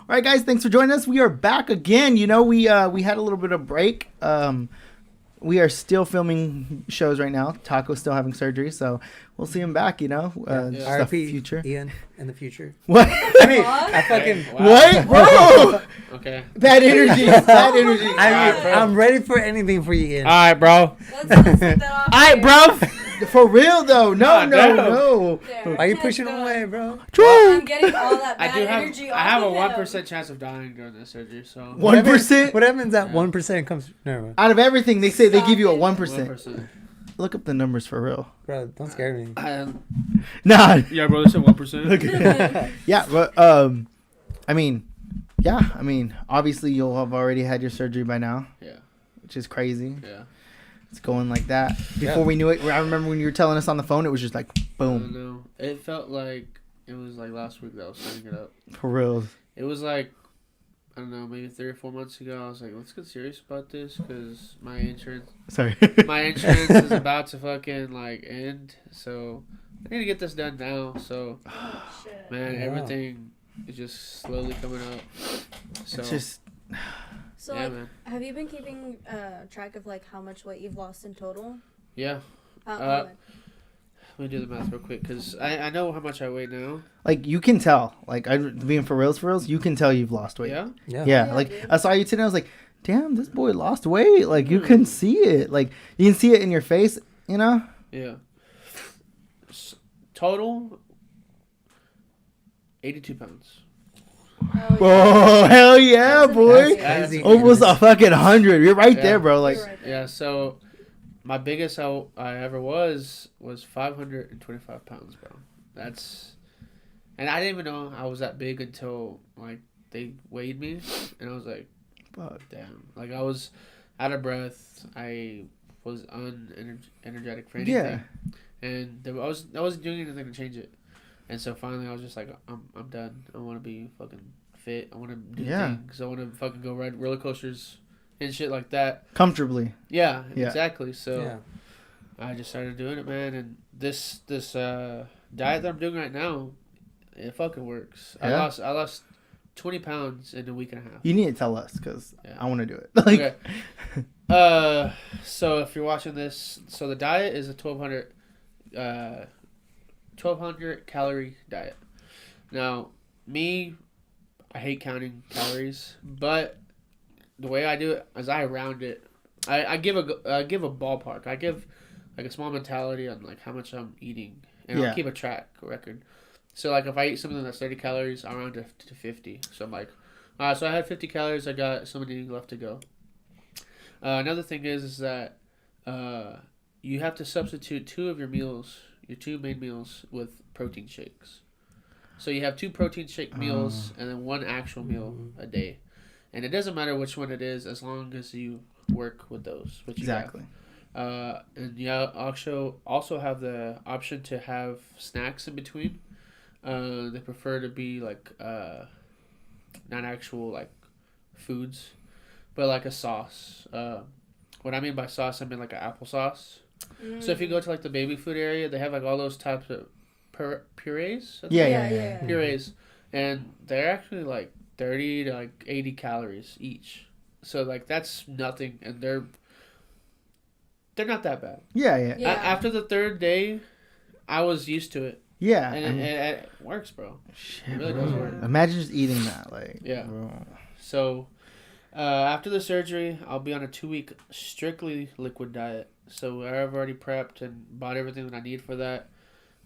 All right, guys, thanks for joining us. We are back again. You know, we had a little bit of break. We are still filming shows right now. Taco's still having surgery, so we'll see him back. You know, just the R.I.P. future. Ian in the future. What? I mean, I fucking What, bro? Okay. Bad energy. Bad energy. I'm ready for anything for you, Ian. All right, bro. Let's set that off. All right, bro. For real though. No. There. Why are you Let's pushing go. him away, bro? I'm getting all that I bad do have. energy I have a off of 1% chance of dying during this surgery. So 1%. What happens at 1% comes? Never mind. Out of everything, they say they give you a Stop 1%. 1%. Look up the numbers for real. Bro, don't scare me. Nah. Yeah, bro. They said 1%. him. Yeah, but I mean, obviously you'll have already had your surgery by now, Yeah. which is crazy. Yeah. It's going like that. Yeah. Before we knew it, I remember when you were telling us on the phone, it was just like I boom, don't know. It felt like it was like last week that I was setting it up. for real. It was like, I don't know, maybe 3 or 4 months ago. I was like, let's get serious about this because my insurance Sorry. is about to fucking like end. So I need to get this done now. So Shit. man, Wow. everything is just slowly coming up. So It's just So, yeah, like, man. have you been keeping track of like how much weight you've lost in total? Yeah. How much? Let me do the math real quick because I know how much I weigh now. like you can tell. Like being for reals, you can tell you've lost weight. Yeah. Yeah. Yeah, Yeah, like dude. I saw you today. I was like, damn, this boy lost weight. Like you can see it. Like you can see it in your face. You know. Yeah. Total 82 pounds. Oh, Oh hell yeah, That's boy! amazing. That's crazy. Almost a fucking 100. You're right Yeah. there, bro. Like You're right there. Yeah, so my biggest I ever was 525 pounds, bro. That's, and I didn't even know I was that big until like they weighed me, and I was like, fuck. damn, like I was out of breath. I was unenergetic for anything, Yeah. and I wasn't doing anything to change it, and so finally I was just like, I'm done. I want to be fucking fit. I want to do Yeah. things. I want to fucking go ride roller coasters and shit like that. Comfortably. Yeah, Yeah. exactly. So Yeah. I just started doing it, man. And this diet that I'm doing right now, it fucking works. Yeah? I lost 20 pounds in a week and a half. You need to tell us because Yeah. I want to do it. Like, Okay. So if you're watching this, so the diet is a 1200 calorie diet. Now, me, I hate counting calories, but the way I do it is I round it. I give a ballpark. I give like a small mentality on like how much I'm eating, and Yeah. I'll keep a record. So like if I eat something that's 30 calories, I'll round it to 50. So I'm like, all right, so I had 50 calories. I got so many left to go. Another thing is that you have to substitute 2 of your meals, your 2 main meals, with protein shakes. So you have 2 protein shake meals and then 1 actual meal a day. And it doesn't matter which one it is as long as you work with those. Which you have. exactly. And you also have the option to have snacks in between. They prefer to be like not actual like foods, but like a sauce. What I mean by sauce, I mean like an applesauce. So if you go to like the baby food area, they have like all those types of purees. I think? Yeah. Purees, and they're actually like 30 to like 80 calories each. So like that's nothing, and they're not that bad. Yeah. Yeah. After the 3rd day, I was used to it, Yeah. and I mean, it works, bro. shit, it really bro. does work. Imagine just eating that. Like, Yeah. bro. So after the surgery, I'll be on a 2-week strictly liquid diet. So I've already prepped and bought everything that I need for that,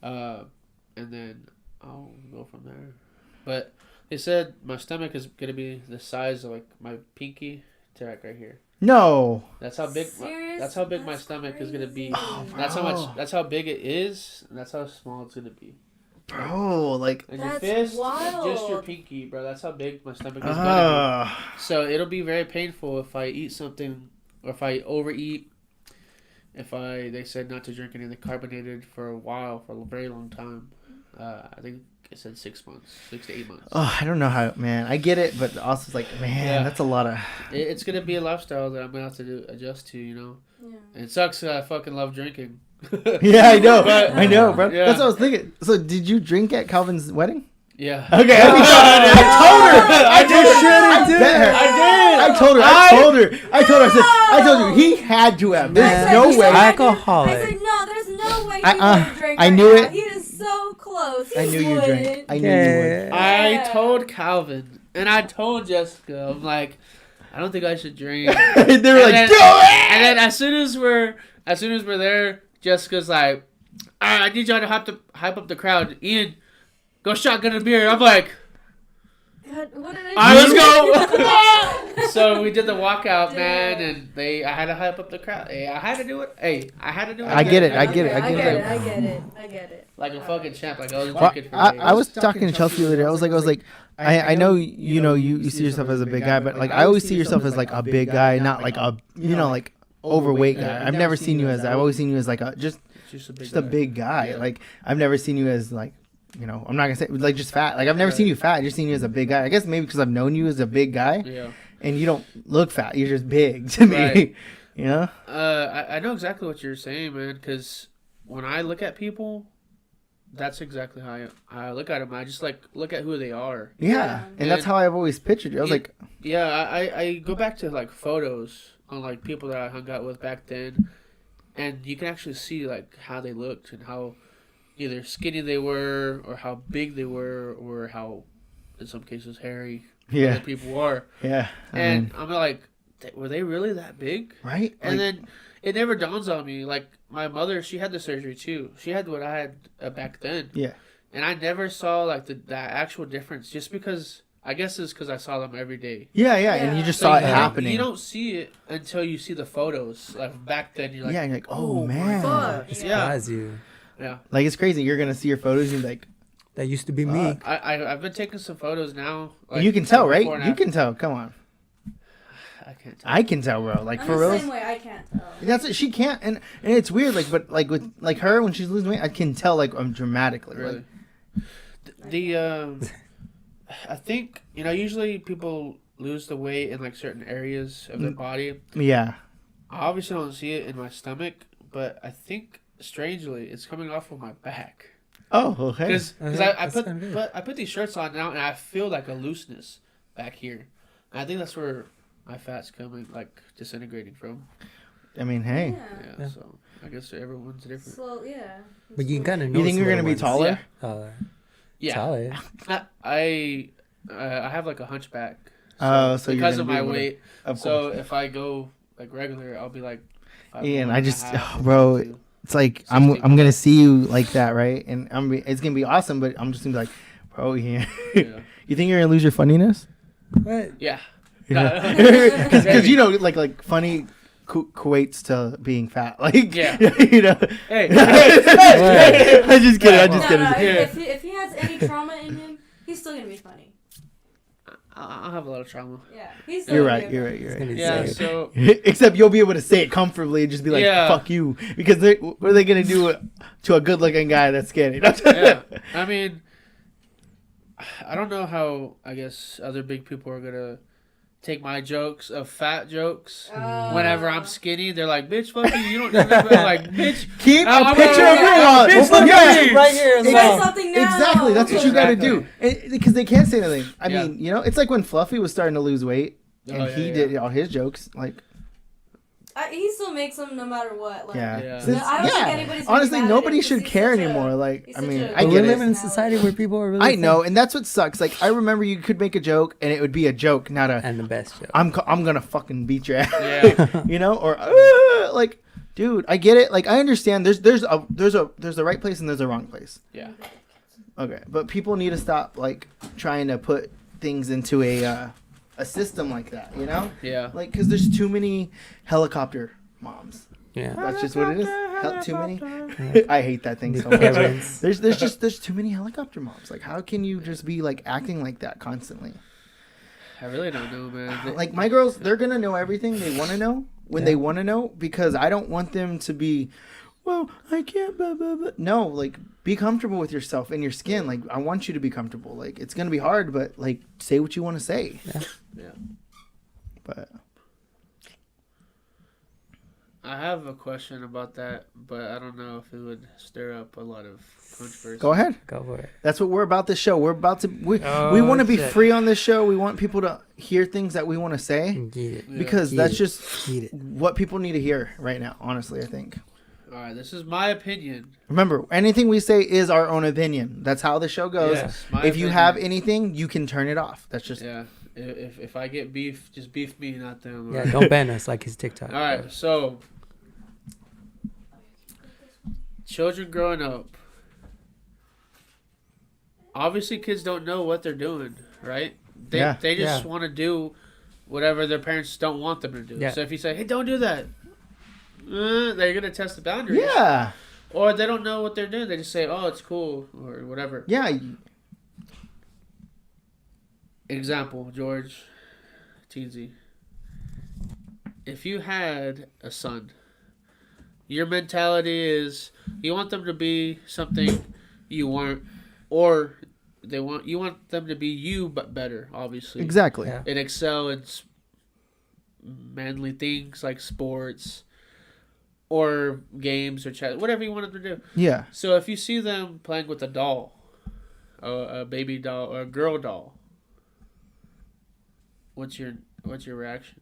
and then I'll go from there. But they said my stomach is gonna be the size of like my pinky to like right here. No. That's how big. Serious? That's how big my That's stomach is gonna be. crazy. Oh, That's how bro. much. That's how big it is, and that's how small it's gonna be. Bro, like, And That's your fist, wild. just your pinky, bro. That's how big my stomach is gonna uh, be. So it'll be very painful if I eat something, or if I overeat. They said not to drink anything carbonated for a while, for a very long time. I think it said 6 months, 6 to 8 months. I don't know how, man. I get it, but also it's like, man, Yeah. that's a lot of. It's gonna be a lifestyle that I'm gonna have to adjust to, you know. Yeah. And it sucks that I fucking love drinking. Yeah, I know. But- I know, bro. Yeah. That's what I was thinking. So, did you drink at Calvin's wedding? Yeah. Okay, I told her. I just should've bet her. I did. I told her. I told her. I told you. He had to have. There's Man, no he's way. alcoholic. I said, no, there's no way he would drink I right knew now. it. He is so close. He I knew you wouldn't. drank. I knew you would. I told Calvin and I told Jessica. I'm like, I don't think I should drink. They were And like, then- do it. And then as soon as we're there, Jessica's like, all right, I need y'all to hype up the crowd. Ian, go shotgun a beer. I'm like, God, what did all right, let's go. So we did the walkout, man, and I had to hype up the crowd. Hey, I had to do it. I get it. I get it. I get it. Like a fucking champ. Like I was Well, drinking for I days. was talking to Chelsea the other day. I was like, I know you see yourself as a big guy, but like I always see yourself as like a big guy, not like a like overweight guy. I've never seen you as that. I've always seen you as like just a big guy. Yeah. Like I've never seen you as like, I'm not gonna say like just fat. Like I've never seen you fat. I've just seen you as a big guy. I guess maybe because I've known you as a big guy, Yeah. and you don't look fat. You're just big to me. Right. You know? I know exactly what you're saying, man. Because when I look at people, that's exactly how I look at them. I just like look at who they are. Yeah. And that's how I've always pictured you. I was like, Yeah, I go back to like photos on like people that I hung out with back then, and you can actually see like how they looked and how either skinny they were or how big they were or how in some cases hairy other people are. Yeah. And I'm like, were they really that big? Right. And then it never dawns on me. Like my mother, she had the surgery too. She had what I had back then. Yeah. And I never saw like the actual difference, just because I guess it's because I saw them every day. Yeah. And you just So saw it you- happening. You don't see it until you see the photos. Like back then, you're like, yeah. You're like, oh, my man. fuck. It Yeah. surprise you. yeah. Like it's crazy. You're gonna see your photos and be like, That used to be me. I've been taking some photos now. Like, you can tell, right? before and You after. can tell. Come on. I can't tell. I can tell, bro. Like I'm for the real. same way. I can't tell. That's it. She can't, and it's weird. Like, but like with like her when she's losing weight, I can tell like dramatically. Really. Like, I think usually people lose the weight in like certain areas of their body. yeah. I obviously don't see it in my stomach, but I think strangely it's coming off of my back. Oh, okay. Because That's kinda good. I put these shirts on now and I feel like a looseness back here. And I think that's where my fat's coming, like disintegrating from. I mean, hey, Yeah. So I guess everyone's different. Slow, yeah. But you can kind of know. you think you're gonna be taller? Yeah. Taller. I have like a hunchback. Oh, so you're because gonna of be my able to- weight. Of So course. if I go like regular, I'll be like. 5'1", Ian, I just, 5'1.5", bro, 5'2". it's like 60. I'm gonna see you like that, right? And it's gonna be awesome. But I'm just gonna be like, bro, yeah. Yeah. You think you're gonna lose your funniness? What? Yeah. Because Maybe. like funny equates to being fat. Like Yeah. Hey. Hey. I'm just kidding. I'm just No, kidding. if he has any trauma in him, he's still gonna be funny. I'll have a lot of trauma. Yeah, he's still You're gonna right. be You're funny. right. You're It's right. gonna be Yeah. sad. So Except you'll be able to say it comfortably and just be like, Yeah. "Fuck you," because what are they gonna do to a good-looking guy that's skinny? yeah, I mean, I don't know how I guess other big people are gonna take my jokes of fat jokes. Whenever I'm skinny, they're like, "Bitch, fuck you! You don't know that." I'm like, "Bitch, Keep I'm a picture gonna- of your on. Bitch, look Yeah. at me. Right here as Say well. something now. Exactly. That's what you got to Exactly. do. Because they can't say anything. I Yeah. mean, it's like when Fluffy was starting to lose weight and Oh, he yeah. did all his jokes. Like, He still makes them no matter what. Like, yeah. Yeah. Since- I don't think yeah. anybody's gonna Honestly, be mad at nobody him 'cause should he's care such a- anymore. Like, he's I such mean, a I But get we it. live in a society where people are really. I know, thin. and that's what sucks. Like, I remember you could make a joke and it would be a joke, not a And the best joke. I'm gonna fucking beat your ass. Yeah. Or like, dude, I get it. Like, I understand. There's a right place and there's a wrong place. yeah, Okay, but people need to stop like trying to put things into a system like that. yeah." Like, because there's too many helicopter moms. Yeah. That's just what it is. Too many. I hate that thing so much. Parents. There's too many helicopter moms. Like, how can you just be like acting like that constantly? I really don't know, man. Like, my girls, they're gonna know everything they want to know when they want to know, because I don't want them to be, well, I can't. Blah, blah, blah. No, like, be comfortable with yourself and your skin. Like, I want you to be comfortable. Like, it's gonna be hard, but like, say what you want to say. Yeah. But I have a question about that, but I don't know if it would stir up a lot of controversy. Go ahead. Go for it. That's what we're about this show. We're about to we want to be free on this show. We want people to hear things that we want to say Get it. because Get that's it. just Get it. what people need to hear right now. Honestly, I think. All right, this is my opinion. Remember, anything we say is our own opinion. That's how the show goes. Yes, my if you opinion. have anything, you can turn it off. That's just Yeah. If I get beef, just beef me, not them. Yeah, don't ban us like his TikTok. All right, so children growing up. Obviously, kids don't know what they're doing, right? They just want to do whatever their parents don't want them to do. Yeah. So if you say, "Hey, don't do that," they're gonna test the boundaries. yeah, Or they don't know what they're doing. They just say, "Oh, it's cool," or whatever. yeah. Example, George, Teensy. If you had a son, your mentality is you want them to be something you weren't, or you want them to be you but better, obviously. Exactly. Yeah. And excel in manly things like sports or games or chat, whatever you want them to do. Yeah. So if you see them playing with a doll, a baby doll or a girl doll, what's your reaction?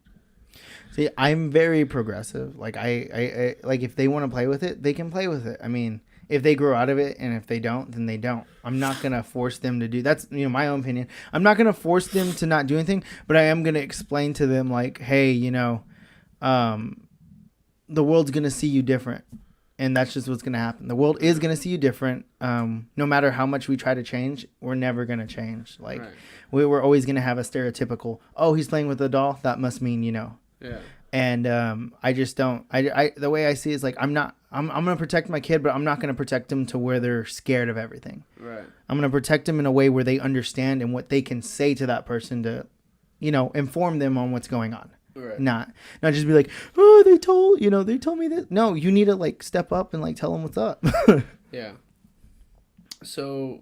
See, I'm very progressive. Like I like if they want to play with it, they can play with it. I mean, if they grow out of it, and if they don't, then they don't. I'm not gonna force them to do. That's my own opinion. I'm not gonna force them to not do anything, but I am gonna explain to them like, hey, the world's gonna see you different, and that's just what's gonna happen. The world is gonna see you different. No matter how much we try to change, we're never gonna change. Like Right. we're always gonna have a stereotypical. Oh, he's playing with a doll. That must mean Yeah. And I just don't. I the way I see it is like I'm gonna protect my kid, but I'm not gonna protect them to where they're scared of everything. Right. I'm gonna protect them in a way where they understand and what they can say to that person to, inform them on what's going on. Right. Not just be like, oh, they told me this. No, you need to like step up and like tell them what's up. Yeah. So.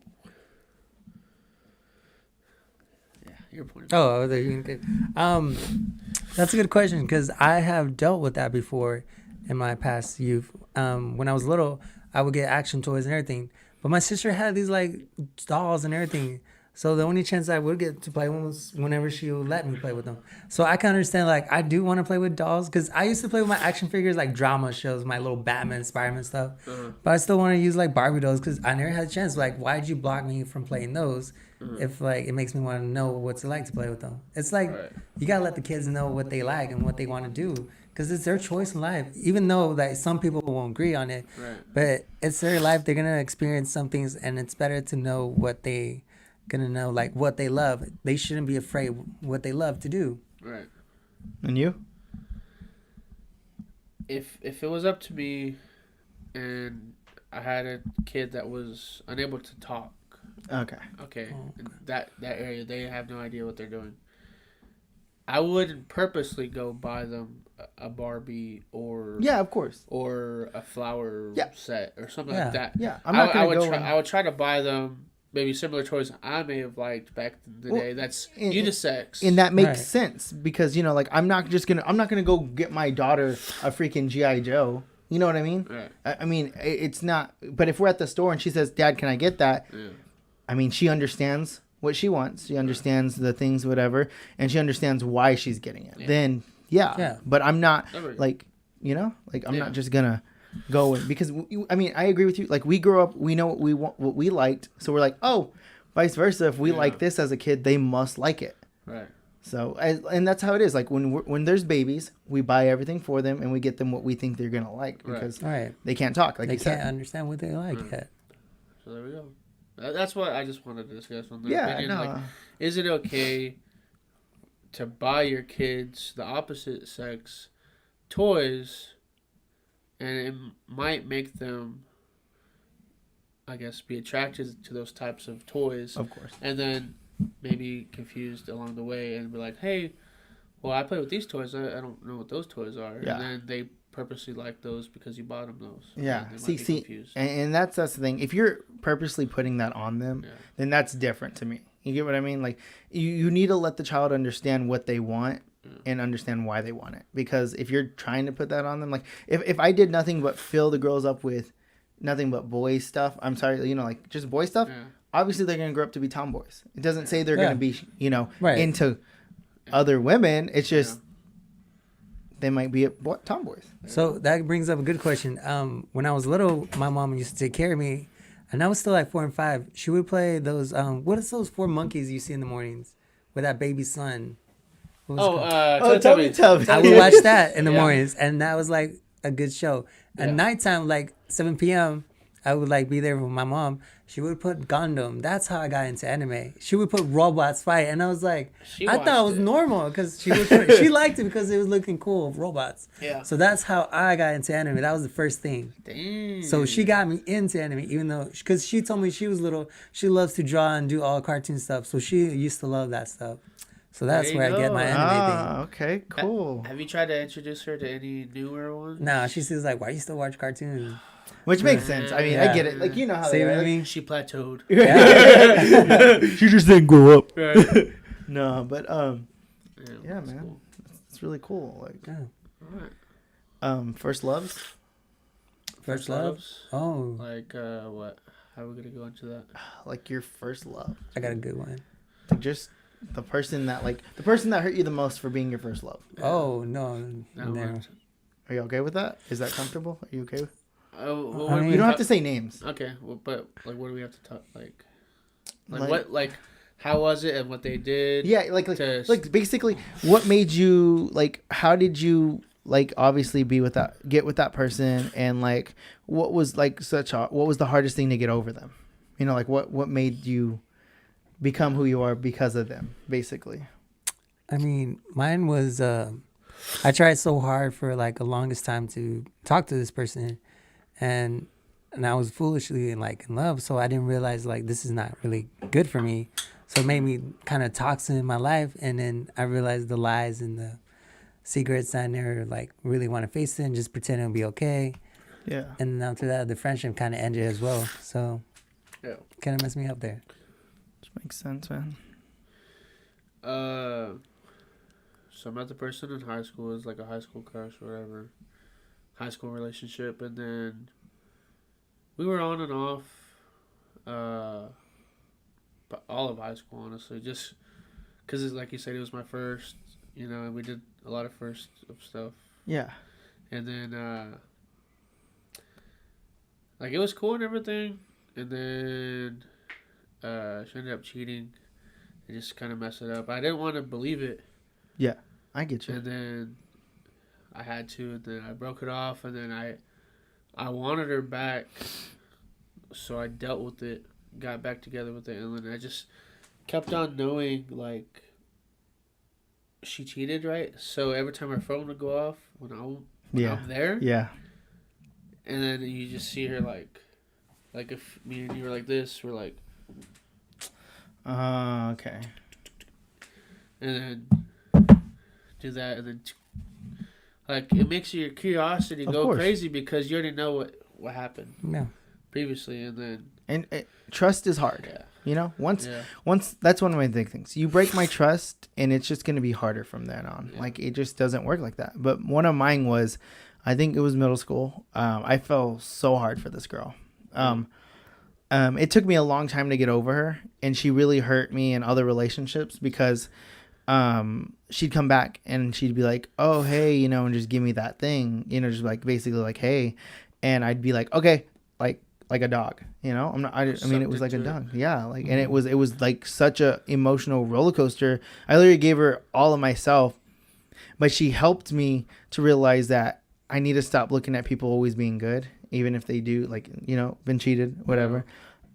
Yeah, your point. Oh, there you can get. That's a good question because I have dealt with that before in my past youth. When I was little, I would get action toys and everything, but my sister had these like dolls and everything. So the only chance I would get to play one was whenever she would let me play with them. So I can understand, like, I do want to play with dolls because I used to play with my action figures, like drama shows, my little Batman, Spider-Man stuff. But I still want to use like Barbie dolls because I never had a chance. Like, why did you block me from playing those? If like it makes me want to know what's it like to play with them. It's like you gotta let the kids know what they like and what they want to do because it's their choice in life. Even though that some people won't agree on it, but it's their life. They're gonna experience some things, and it's better to know what they gonna know, like what they love. They shouldn't be afraid what they love to do. Right. And you? If it was up to me, and I had a kid that was unable to talk. Okay. In that area, they have no idea what they're doing. I wouldn't purposely go buy them a Barbie or Yeah, of course. or a flower set or something like that. Yeah, I'm not gonna go. I would try to buy them maybe similar toys I may have liked back in the day. That's unisex. And that makes sense because like I'm not gonna go get my daughter a freaking G.I. Joe. You know what I mean? Right. I mean, it's not. But if we're at the store and she says, "Dad, can I get that?" Yeah. I mean, she understands what she wants. She understands the things, whatever, and she understands why she's getting it. Yeah. Then, yeah. But I'm not like, I'm not just gonna go with because I mean, I agree with you. Like we grow up, we know what we want, what we liked, so we're like, oh, vice versa. If we like this as a kid, they must like it. Right. So, and that's how it is. Like when there's babies, we buy everything for them and we get them what we think they're gonna like because they can't talk. Like they you can't said. understand what they like yet. So there we go. That's what I just wanted to discuss on their opinion. No. Like, is it okay to buy your kids the opposite sex toys, and it might make them, I guess, be attracted to those types of toys, Of course. and then maybe confused along the way and be like, hey, well, I play with these toys. I don't know what those toys are. Yeah. And then they purposely like those because you bought them those. Yeah. And they might be confused. And that's the thing. If you're purposely putting that on them, then that's different to me. You get what I mean? Like you need to let the child understand what they want and understand why they want it. Because if you're trying to put that on them, like if I did nothing but fill the girls up with nothing but boy stuff, I'm sorry, you know, like just boy stuff, obviously they're going to grow up to be tomboys. It doesn't say they're going to be, you know, into other women. It's just they might be tomboys. So that brings up a good question. When I was little, my mom used to take care of me, and I was still like 4 and 5. She would play those. What is those 4 monkeys you see in the mornings with that baby son? Teletubbies. I would watch that in the mornings, and that was like a good show. At nighttime, like 7 p.m., I would like be there with my mom. She would put Gundam. That's how I got into anime. She would put robots fight, and I was like, I thought it was normal because she liked it because it was looking cool, robots. Yeah. So that's how I got into anime. That was the first thing. Dang. So she got me into anime, even though because she told me she was little, she loves to draw and do all cartoon stuff. So she used to love that stuff. So that's where I get my anime thing. Okay, cool. Have you tried to introduce her to any newer ones? No, she says like, why you still watch cartoons? Which makes sense. I mean, I get it. Like, you know how they are. I mean? She plateaued. She just didn't grow up. Right. No, but yeah, man, cool. It's really cool. Like, first loves. First loves. Oh, like what? How are we gonna go into that? Like your first love. I got a good one. Like just the person that hurt you the most for being your first love. Oh no. Are you okay with that? Is that comfortable? Are you okay with? Well, you don't have to say names. Okay, well, but like, what do we have to talk? Like what? Like, how was it and what they did? Yeah, like basically, what made you like? How did you like? Obviously, get with that person, and like, what was like what was the hardest thing to get over them? You know, like what made you become who you are because of them, basically. I mean, mine was I tried so hard for like the longest time to talk to this person. And I was foolishly in love, so I didn't realize like this is not really good for me. So it made me kind of toxic in my life, and then I realized the lies and the secrets. I never like really want to face it and just pretend it'll be okay. Yeah. And then after that, the friendship kind of ended as well. So kind of messed me up there. Which makes sense, man. So I met the person in high school. It was like a high school crush or whatever. High school relationship, and then we were on and off but all of high school, honestly, just because like you said, it was my first, you know, and we did a lot of first of stuff. Yeah. And then like it was cool and everything, and then she ended up cheating and just kind of messed it up. I didn't want to believe it. Yeah, I get you. And then I had to, and then I broke it off, and then I wanted her back, so I dealt with it, got back together with it, and then I just kept on knowing, like, she cheated, right? So every time her phone would go off when I'm there, and then you just see her, like if me and you were like this, we're like, okay. And then do that, and then like it makes your curiosity go crazy because you already know what happened previously, and then trust is hard. Yeah. You know, once that's one of my big things. You break my trust, and it's just going to be harder from then on. Yeah. Like it just doesn't work like that. But one of mine was, I think it was middle school. I fell so hard for this girl. It took me a long time to get over her, and she really hurt me in other relationships because she'd come back and she'd be like, oh, hey, you know, and just give me that thing, you know, just like basically like, hey, and I'd be like, okay, like a dog, you know, I mean, it was like a dog. Yeah. Like, and it was like such a emotional roller coaster. I literally gave her all of myself, but she helped me to realize that I need to stop looking at people always being good, even if they do, like, you know, been cheated, whatever.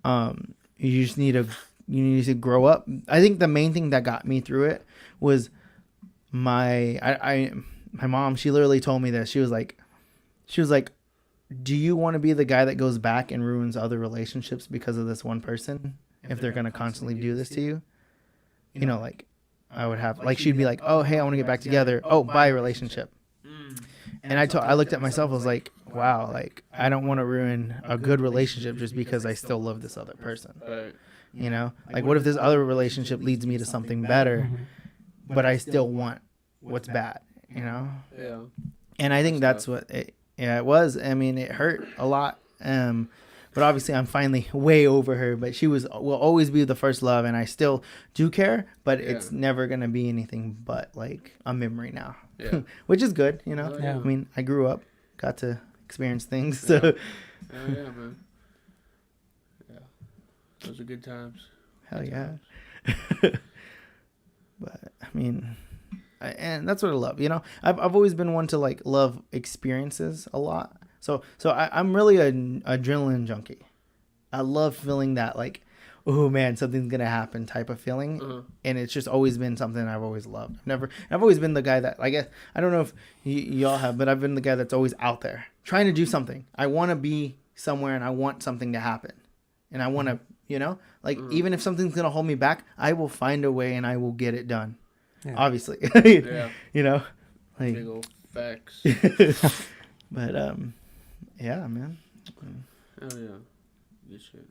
You just need to grow up. I think the main thing that got me through it was my mom. She literally told me this. She was like, do you want to be the guy that goes back and ruins other relationships because of this one person if they're going to constantly do this to you? You know, like I would have, like, she'd be like, oh, hey, I want to get back together. Oh, bye, relationship. And I looked at myself, I was like, wow, like, I don't want to ruin a good relationship just because I still love this other person. Right. You know, like, what if this other relationship leads me to something better, but I still want what's bad, you know. Yeah. And I think that's what it was. I mean, it hurt a lot. But obviously I'm finally way over her, but will always be the first love, and I still do care, but it's never going to be anything but like a memory now. Yeah. Which is good, you know. Yeah. I mean, I grew up, got to experience things. Yeah. So Oh yeah, man. Yeah. Those are good times. hell yeah. But I mean, and that's what I love, you know. I've always been one to like love experiences a lot. So I'm really an adrenaline junkie. I love feeling that like, oh man, something's gonna happen type of feeling, and it's just always been something I've always loved. I've always been the guy that, I guess, I don't know if y'all have, but I've been the guy that's always out there trying to do something. I want to be somewhere, and I want something to happen, and I want to, you know, like even if something's gonna hold me back, I will find a way and I will get it done. Yeah. Obviously, Yeah. You know, like Big old facts. but yeah, man. Oh yeah. Good shit.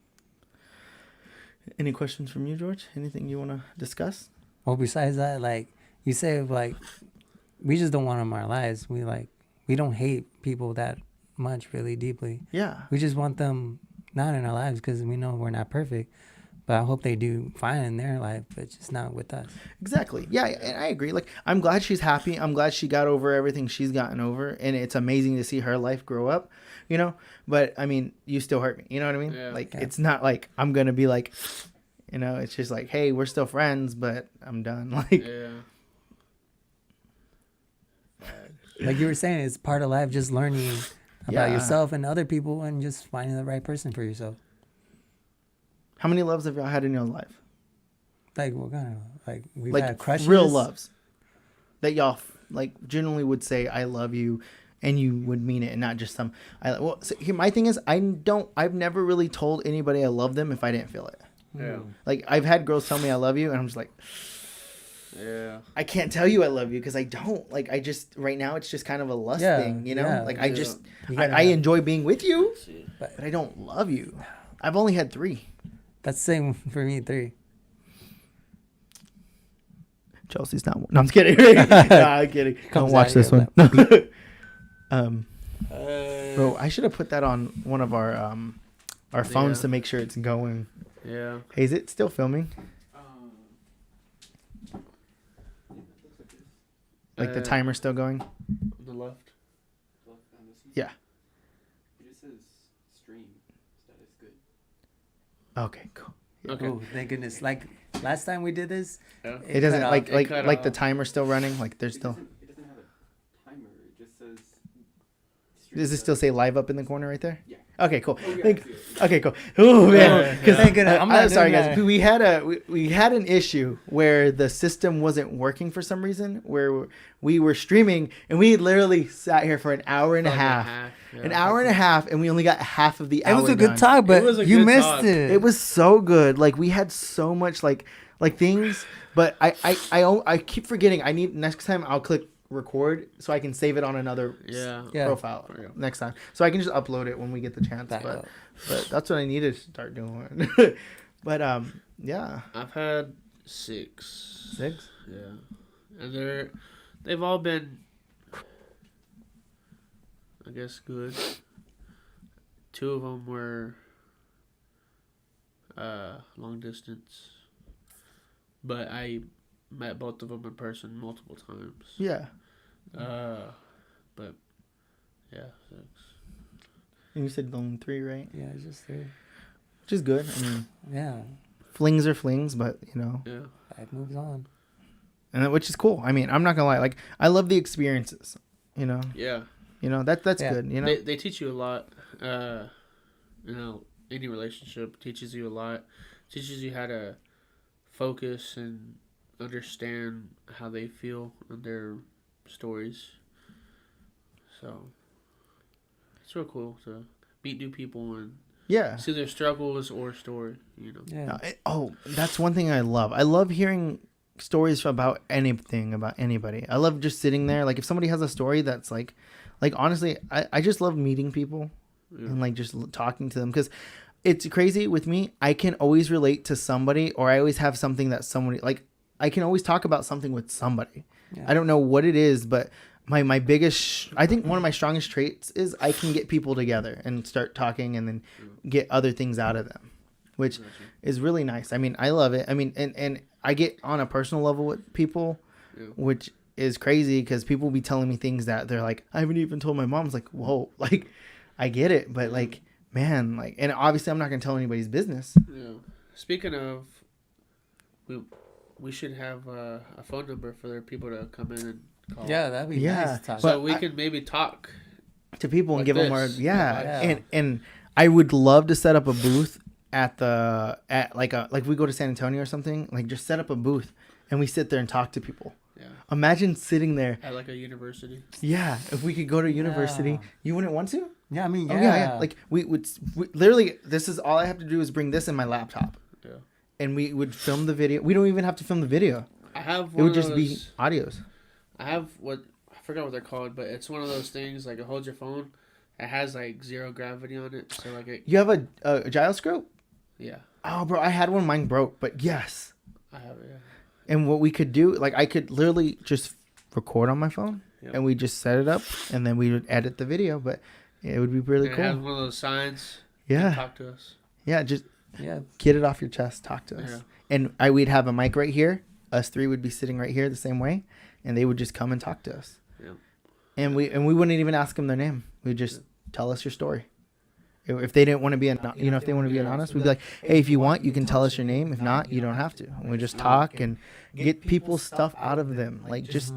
Any questions from you, George? Anything you want to discuss? Well, besides that, like you say, like we just don't want them in our lives. We don't hate people that much, really deeply. Yeah. We just want them not in our lives because we know we're not perfect. But I hope they do fine in their life, but just not with us. Exactly. Yeah, and I agree. Like, I'm glad she's happy. I'm glad she got over everything she's gotten over, and it's amazing to see her life grow up, you know? But, I mean, you still hurt me. You know what I mean? Yeah. Like, it's not like I'm going to be like, you know, it's just like, hey, we're still friends, but I'm done. Like, Yeah. Like you were saying, it's part of life, just learning about Yeah. yourself and other people and just finding the right person for yourself. how many loves have y'all had in your life? Like, what kind of, like, we've Like, had crushes. real loves that y'all, like, generally would say, I love you, and you would mean it, and not just some, well, so here, my thing is, I've never really told anybody I love them if I didn't feel it. Yeah. Like, I've had girls tell me I love you, and I'm just like, Yeah. I can't tell you I love you because I don't. Like, I just, right now, it's just kind of a lust thing, you know? yeah. Like, I Yeah. just, You I gotta- enjoy being with you, See. but I don't love you. I've only had 3. That's the same for me, 3. Chelsea's not one. No, I'm just kidding. Nah, I'm kidding. Don't Comes watch out this here, one. Bro, I should have put that on one of our phones Yeah. to make sure it's going. Yeah. Hey, is it still filming? Like the timer's still going? On the left. Yeah. It just says stream status good. Okay, cool. Okay. Oh, thank goodness. Like, last time we did this, Yeah. It doesn't cut like off. like cut like the off. timer's still running. Like there's It still. doesn't have a timer. It just says. Does it still say live up in the corner right there? Yeah. Okay, cool. Oh, yeah, I Thank- see it. okay, cool. Oh man, because Thank goodness. I'm not sorry doing guys. that. We had an issue where the system wasn't working for some reason. Where we were streaming and we literally sat here for an hour and a half, Yeah. an hour and a half, and we only got half of the it hour. was a good done. talk, but was a you good missed talk. it. It was so good. Like we had so much like things, but I keep forgetting. I need next time I'll click record so I can save it on another Yeah. Yeah. profile Yeah. next time, so I can just upload it when we get the chance. Back But up. that's what I need to start doing. But yeah, I've had 6. 6. Yeah. And they've all been, I guess, good. 2 of them were long distance, but I met both of them in person multiple times. Yeah, But yeah, 6. and you said only 3, right? Yeah, it's just 3. Which is good. I mean, Yeah, flings are flings, but you know, Yeah. life moves on. which is cool. I mean, I'm not gonna lie. Like, I love the experiences. You know, Yeah. that's Yeah. good. You know, They teach you a lot. Any relationship teaches you a lot. Teaches you how to focus and understand how they feel and their stories. So it's real cool to meet new people and yeah. see their struggles or story. You know. Yeah. That's one thing I love. I love hearing stories about anything, about anybody. I love just sitting there. Like if somebody has a story that's like honestly, I just love meeting people and like just talking to them, because it's crazy with me. I can always relate to somebody, or I always have something that somebody like. I can always talk about something with somebody. Yeah. I don't know what it is, but my biggest, I think one of my strongest traits is I can get people together and start talking and then get other things out of them, which is really nice. I mean, I love it. I mean, and I get on a personal level with people, which is crazy because people be telling me things that they're like, I haven't even told my mom. It's like, whoa, like, I get it, but like, man, like, and obviously I'm not gonna tell anybody's business. Yeah. Speaking of, we should have a phone number for their people to come in and call. Yeah, that'd be Yeah, nice to talk. So we could maybe talk. To people and Like give them more, this. yeah. Yeah. And I would love to set up a booth at like we go to San Antonio or something, like just set up a booth and we sit there and talk to people. Yeah. Imagine sitting there. At like a university. Yeah, if we could go to university, Yeah. you wouldn't want to? Yeah, I mean, Oh yeah. Like we literally, this is all I have to do is bring this in my laptop, Yeah. and we would film the video. We don't even have to film the video. I have It one would of just those, be audios. I have what I forgot what they're called, but it's one of those things like it holds your phone. It has like zero gravity on it, so like it. You have a gyroscope? Yeah, Oh, bro, I had one. Mine broke, but yes. I have it. Yeah. And what we could do, like I could literally just record on my phone, Yep. and we just set it up, and then we would edit the video. But it would be really And it has cool. one of those signs. Yeah, Talk to us. yeah. Just Yeah. get it off your chest. Talk to us. Yeah. And we'd have a mic right here. Us three would be sitting right here the same way, and they would just come and talk to us. Yeah. And we wouldn't even ask them their name. We'd just tell us your story. If they didn't want to be if they want to be honest, we'd be like, hey, if you want, you can tell us your name. If not, you don't have to. And we just talk and get people's stuff out of them. Like just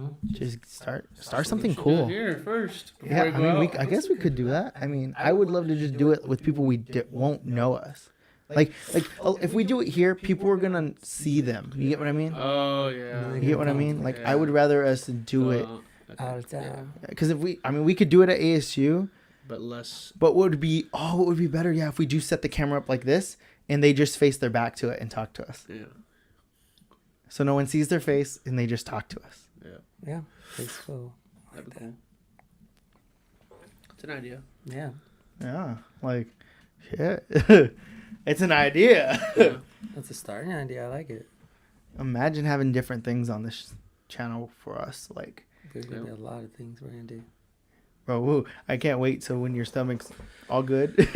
start something cool. Here first. Yeah, before we I go mean, out. I guess we could do that. I mean, I would love to just do it with people won't know us. Like if we do it here, people are gonna see them. You get what I mean? Oh yeah. You get what I mean? Like I would rather us do it Okay. Out of town. because we could do it at ASU, But less. but what would be better? Yeah, if we do set the camera up like this and they just face their back to it and talk to us, Yeah. so no one sees their face and they just talk to us. Yeah. Yeah. It's cool. That'd be cool. It's an idea. Yeah. Yeah, like shit. It's an idea. Yeah. That's a starting idea. I like it. Imagine having different things on this channel for us, like. There's going to be a lot of things we're going to do. Bro, woo, I can't wait till when your stomach's all good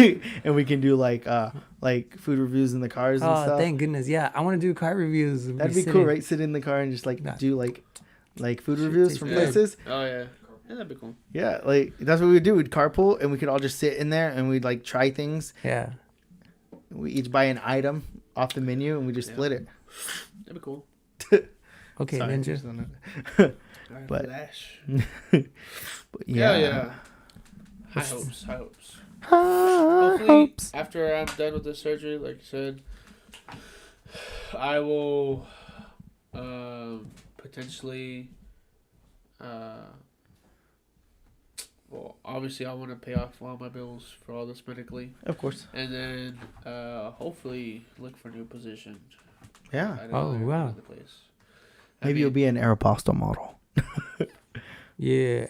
and we can do like food reviews in the cars and Oh, stuff. thank goodness. Yeah. I want to do car reviews. and That'd be sitting- cool, right? Sit in the car and just like Nah. do like food reviews from Yeah. places. Oh yeah. Yeah, that'd be cool. Yeah, like that's what we would do. We'd carpool and we could all just sit in there and we'd like try things. Yeah. We each buy an item off the menu and we just Yeah. split it. That'd be cool. Okay, Sorry, Ninja. just on Alright, But- Flash. it. But Yeah. yeah. Yeah. High hopes. High hopes. High Hopefully, hopes. after I'm done with the surgery, like I said, I will potentially. Well, obviously, I want to pay off all my bills for all this medically, Of course. and then hopefully look for a new position. Yeah. at Oh, another- wow. another place. I Maybe you'll mean, be an Aeropostale model. Yeah.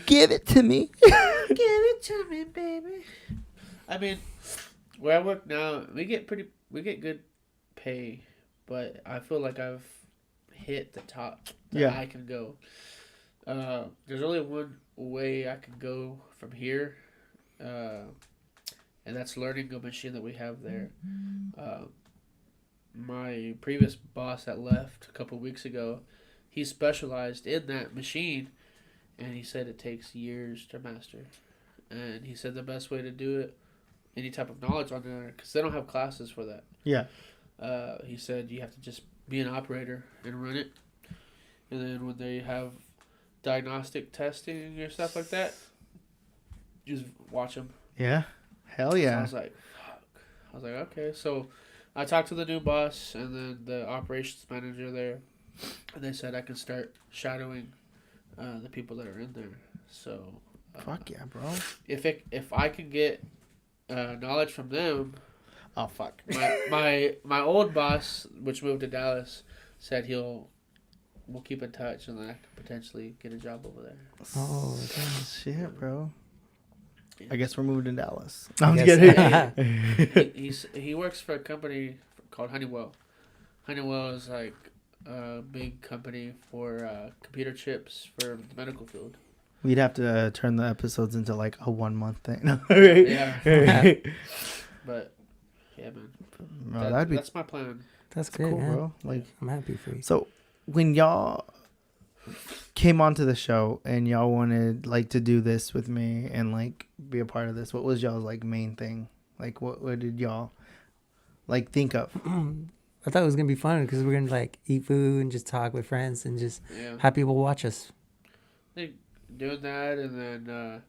Give it to me. Give it to me, baby. I mean, where I work now, we get good pay, but I feel like I've hit the top that Yeah. I can go. There's only one way I can go from here, and that's learning a machine that we have there. My previous boss that left a couple weeks ago, he specialized in that machine, and he said it takes years to master. And he said the best way to do it, any type of knowledge on there, because they don't have classes for that. Yeah. He said you have to just be an operator and run it. And then when they have diagnostic testing or stuff like that, just watch them. Yeah. Hell So I yeah. was like, fuck. I was like, okay. So I talked to the new boss and then the operations manager there, and they said I can start shadowing the people that are in there. So Fuck yeah, bro. if I can get knowledge from them, Oh fuck. my old boss, which moved to Dallas, said we'll keep in touch and then I could potentially get a job over there. Oh, Shit, bro. Yeah. I guess we're moving to Dallas. I'm I just guess- kidding. He works for a company called Honeywell. Honeywell is like a big company for computer chips for the medical field. We'd have to turn the episodes into like a 1 month thing. No, Yeah. But yeah, man. Bro, that'd be That's my plan. That's good, cool, man. bro. Like, I'm happy for you. so when y'all came onto the show and y'all wanted like to do this with me and like be a part of this, what was y'all's like main thing? Like, what did y'all like think of? I thought it was gonna be fun because we're gonna like eat food and just talk with friends and just Yeah. have people watch us. I think doing that and then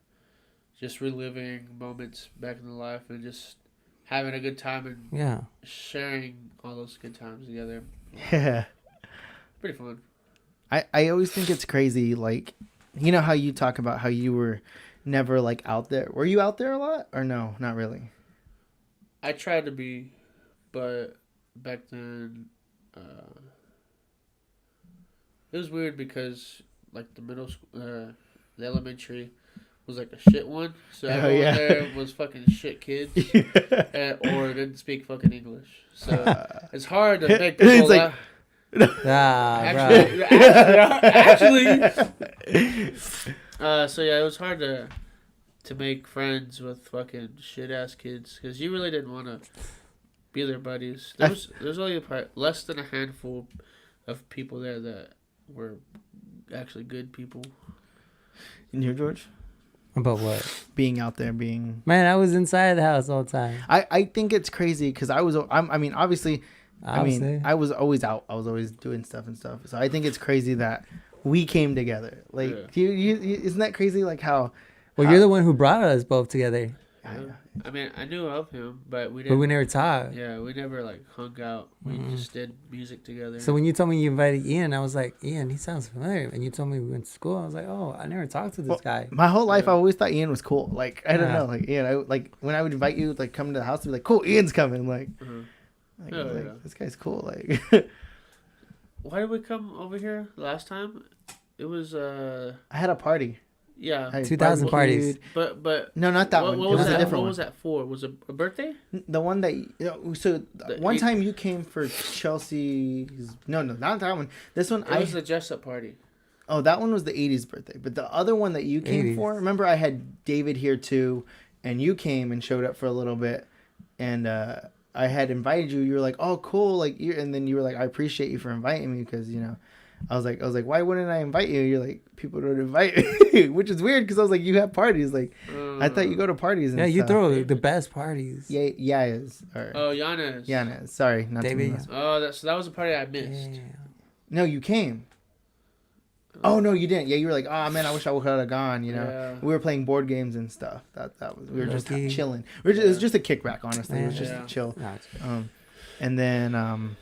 just reliving moments back in the life and just having a good time and Yeah. sharing all those good times together. Yeah. Pretty fun. I always think it's crazy, like, you know how you talk about how you were never like out there. Were you out there a lot or no? Not really. I tried to be, but back then, it was weird because like the middle school, the elementary was like a shit one, so Oh, everyone yeah. there was fucking shit kids, or didn't speak fucking English. So it's hard to make people It's like- laugh. Ah, bro. Actually, so yeah, it was hard to make friends with fucking shit ass kids because you really didn't want to be their buddies. There's only less than a handful of people there that were actually good people. And you, George? About what? Being out there, being... Man, I was inside the house all the time. I think it's crazy because I mean, obviously, Obviously. I was always out. I was always doing stuff and stuff. So I think it's crazy that we came together. Like, Yeah. you isn't that crazy? Like how... Well, you're the one who brought us both together, I mean, I knew of him, but we but didn't. we never talked. Yeah, we never like hung out. We just did music together. So when you told me you invited Ian, I was like, Ian, he sounds familiar. And you told me we went to school. I was like, oh, I never talked to this guy. My whole life, Yeah. I always thought Ian was cool. Like, I don't Yeah. know. Like, Ian, like, when I would invite you, like, come to the house, to be like, cool, Ian's coming. Like, Mhm. like, Oh, like, yeah. this guy's cool. Like, Why did we come over here last time? It was I had a party. yeah, I 2000 parties. but No, not that what, one. What It was was a that? different What one. was that for? Was it a birthday? The one that, so The one eight- time you came for Chelsea's, no, not that one. This one, It was a dress up party. oh, that one was the 80s birthday. But the other one that you came 80s. for, remember I had David here too, and you came and showed up for a little bit. And I had invited you. You were like, oh, cool. Like, and then you were like, I appreciate you for inviting me because, I was like, why wouldn't I invite you? You're like, people don't invite me, which is weird because I was like, you have parties. Like, I thought you go to parties. And Yeah, you stuff. throw the best parties. Yeah, Yaez. Or, Oh, Giannis. Yana. Sorry, not David. to mess- Oh, so that was a party I missed. Yeah. No, you came. Oh no, you didn't. Yeah, you were like, oh man, I wish I would have gone. Yeah. We were playing board games and stuff. That was we were just Okay. chilling. It was just a kickback, honestly. It was just Yeah. a chill. No, it's- And then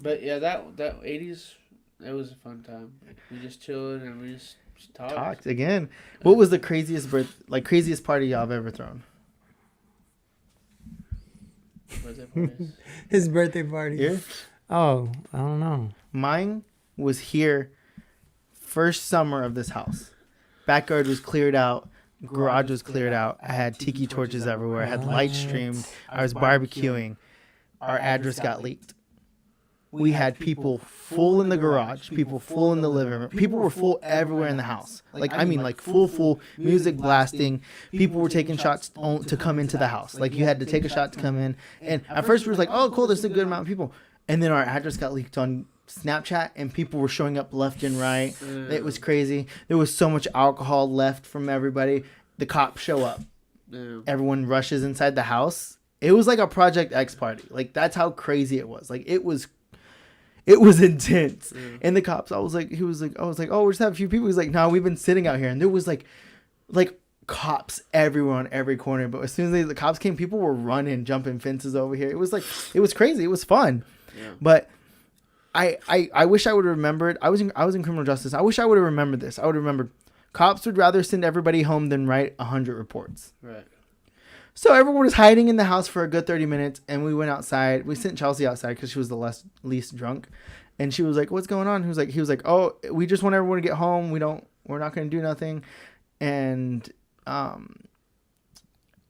But yeah, that 80s, it was a fun time. We just chilled and we just talked. talked again. What was the craziest party y'all have ever thrown? Birthday parties. His birthday party. Here, Oh, I don't know. mine was here. First summer of this house, backyard was cleared out. Garage was cleared out. I had tiki torches everywhere. I had lights streamed. I was barbecuing. Our address got leaked. We had people full in the garage, people full in the living room. People were full everywhere in the house. Like, I mean, like full, music blasting. People were taking shots to come into the house. Like, you had to take a shot to come in. And at first we were like, oh, cool, there's a good amount of people. And then our address got leaked on Snapchat and people were showing up left and right. It was crazy. There was so much alcohol left from everybody. The cops show up. Yeah. Everyone rushes inside the house. It was like a Project X party. Like, that's how crazy it was. Like, it was intense. And the cops, I was like, oh, we just have a few people. He's like, no, we've been sitting out here. And there was like cops everywhere on every corner. But as soon as the cops came, people were running, jumping fences over here. It was crazy. It was fun. Yeah. But I wish I would have remembered. I was in criminal justice. I wish I would have remembered this. I would have remembered cops would rather send everybody home than write 100 reports. Right. So everyone was hiding in the house for a good 30 minutes, and we went outside. We sent Chelsea outside because she was the least drunk, and she was like, "What's going on?" He was like, "Oh, we just want everyone to get home. We're not going to do nothing," and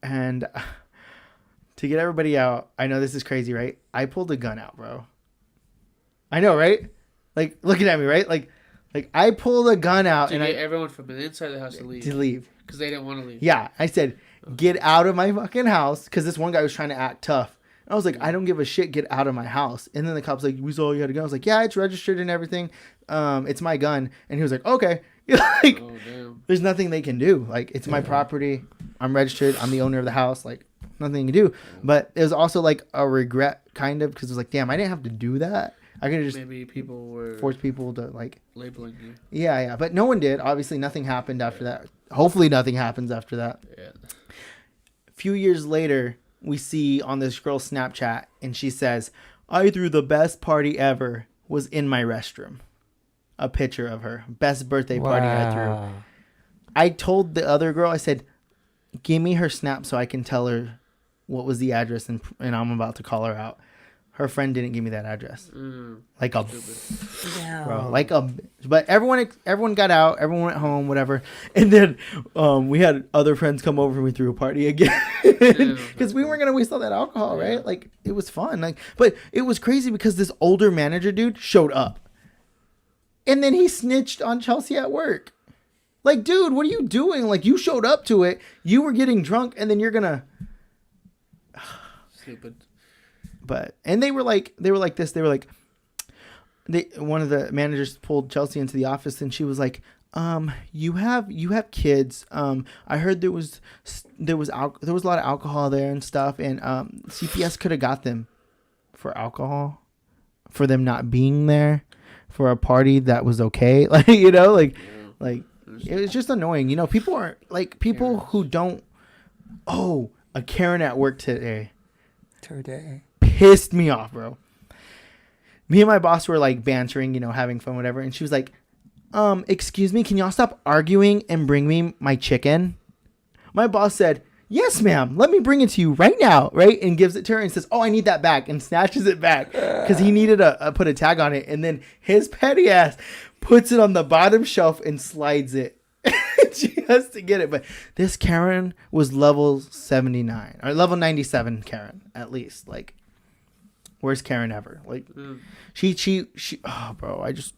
to get everybody out. I know this is crazy, right? I pulled a gun out, bro. I know, right? Like looking at me, right? Like I pulled a gun out To and get I everyone from the inside of the house to to leave leave. because they didn't want to leave. Yeah, I said, get out of my fucking house, because this one guy was trying to act tough. I was like, I don't give a shit. Get out of my house. And then the cop's like, we saw you had a gun. I was like, yeah, it's registered and everything. It's my gun. And he was like, okay. Like, Oh damn. there's nothing they can do. Like, it's my property. I'm registered. I'm the owner of the house. Like, nothing you can do. But it was also like a regret, kind of, because it was like, damn, I didn't have to do that. I could have just Maybe people were forced people to like, labeling you. yeah. But no one did. Obviously, nothing happened after that. Hopefully, nothing happens after that. Yeah. Few years later, we see on this girl's Snapchat, and she says, I threw the best party ever, was in my restroom. A picture of her. Best birthday party I threw. I told the other girl, I said, give me her Snap so I can tell her what was the address, and I'm about to call her out. Her friend didn't give me that address. Like a Stupid. bro, like a. But everyone got out. Everyone went home. Whatever. And then we had other friends come over and we threw a party again because we weren't gonna waste all that alcohol, right? Like it was fun. Like, but it was crazy because this older manager dude showed up, and then he snitched on Chelsea at work. Like, dude, what are you doing? Like, you showed up to it. You were getting drunk, and then you're gonna. Stupid. But and they were like this. They were like, one of the managers pulled Chelsea into the office, and she was like, you have kids. I heard there was a lot of alcohol there and stuff, and CPS could have got them for alcohol, for them not being there for a party that was okay. Like, you know, like it was just annoying. You know, people are like people who don't. Oh, a Karen at work today pissed me off, bro. Me and my boss were like bantering, you know, having fun, whatever. And she was like, excuse me, can y'all stop arguing and bring me my chicken? My boss said, yes, ma'am. Let me bring it to you right now. Right. And gives it to her and says, oh, I need that back, and snatches it back because he needed put a tag on it. And then his petty ass puts it on the bottom shelf and slides it. She has to get it. But this Karen was level 79 or level 97 Karen, at least. Like, worst Karen ever. Like, she oh, bro, I just.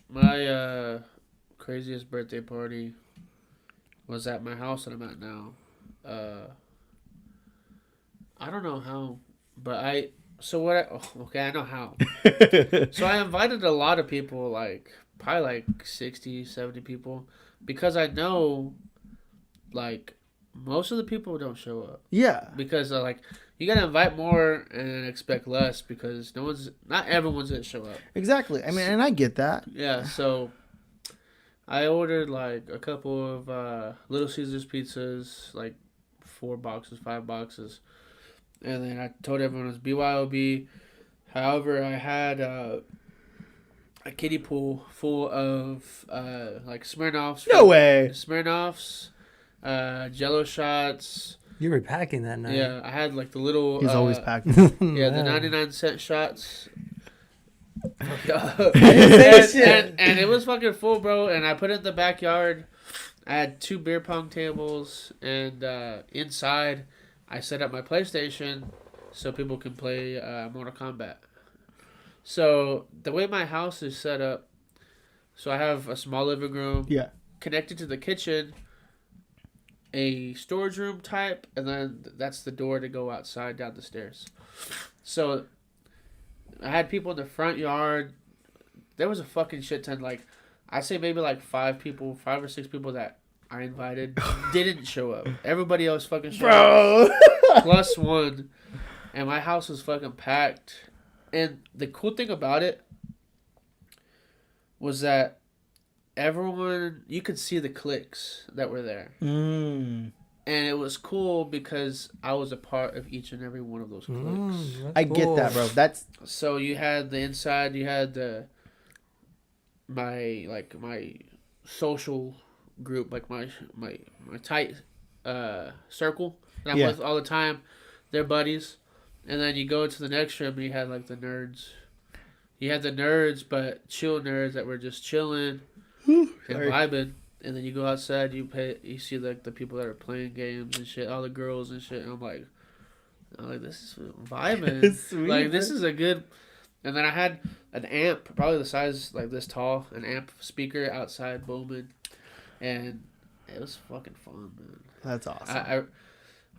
My craziest birthday party was at my house that I'm at now. I don't know how, but I know how. So I invited a lot of people, like probably like 60, 70 people, because I know like most of the people don't show up. Yeah. Because like you gotta invite more and expect less because not everyone's gonna show up. Exactly. I mean, and I get that. Yeah, so I ordered like a couple of Little Caesars pizzas, like 4 boxes, 5 boxes. And then I told everyone it was BYOB. However, I had a kiddie pool full of like Smirnoffs. No way. Smirnoffs, Jello shots. You were packing that night. Yeah, I had like the little. He's always packing. Yeah, the 99-cent shots. And And it was fucking full, bro. And I put it in the backyard. I had 2 beer pong tables, and inside I set up my PlayStation so people can play Mortal Kombat. So the way my house is set up, so I have a small living room, Yeah. connected to the kitchen, a storage room type, and then that's the door to go outside down the stairs. So I had people in the front yard. There was a fucking shit ton. Like, I say maybe like 5 or 6 people that I invited didn't show up. Everybody else fucking showed up. Plus 1. And my house was fucking packed. And the cool thing about it was that everyone, you could see the cliques that were there. Mm. And it was cool because I was a part of each and every one of those cliques. I get that, bro. That's So you had the inside, you had my social group, like my tight circle that I'm with all the time. They're buddies. And then you go to the next room and you had like the nerds. You had the nerds, but chill nerds that were just chilling and vibing. And then you go outside, you see like the people that are playing games and shit, all the girls and shit. And I'm like, this is vibing. Sweet, like this is a good. And then I had an amp, probably the size like this tall, an amp speaker outside booming, and it was fucking fun, man. That's awesome.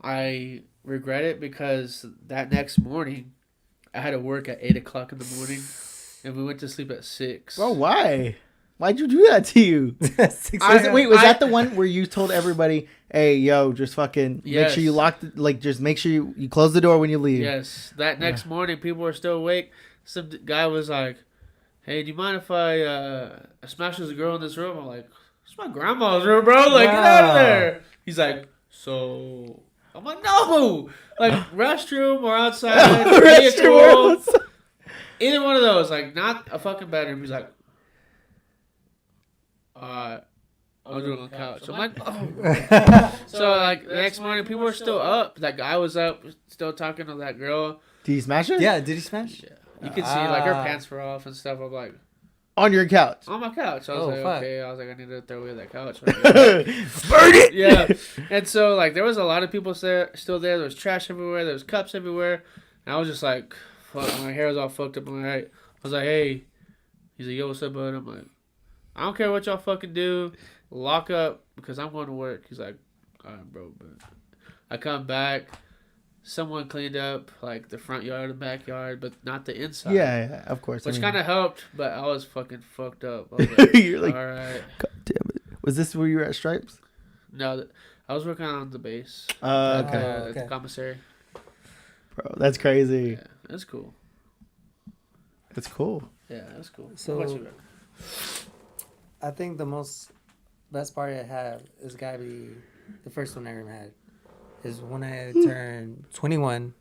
I regret it because that next morning I had to work at 8 o'clock in the morning, and we went to sleep at 6. Bro, why? Why'd you do that to you? Was that the one where you told everybody, "Hey, yo, just fucking make Yes. sure you lock, just make sure you close the door when you leave." Yes, that next morning people were still awake. Some guy was like, "Hey, do you mind if I smash this girl in this room?" I'm like, "It's my grandma's room, bro. Like, get out of there." He's like, "So." I'm like, "No, like restroom or outside, vehicle, either one of those. Like, not a fucking bedroom." He's like, I'll do it on the couch. I'm like, oh. So like the next morning, people were still up. That guy was up, still talking to that girl. Did you smash it? Yeah, did he smash? Yeah. You could see like her pants were off and stuff. I'm like, On your couch. on my couch. I was like, fuck. okay. I was like, I need to throw away that couch. Burn it. Yeah. And so like there was a lot of people still there. There was trash everywhere. There was cups everywhere. And I was just like, fuck. My hair was all fucked up. I'm like, I was like, hey. He's like, yo, what's up, bud? I'm like, I don't care what y'all fucking do. Lock up because I'm going to work. He's like, all right, bro. But I come back. Someone cleaned up like the front yard and backyard, but not the inside. Yeah, of course. Which kind of helped, but I was fucking fucked up. I was like, You're like, all right. God damn it. Was this where you were at Stripes? No, I was working on the base. Okay. At the commissary. Bro, that's crazy. Yeah, that's cool. That's cool. Yeah, that's cool. So- What about you, bro? I think the best party I have is gotta be the first one I ever had. Is when I turned 21.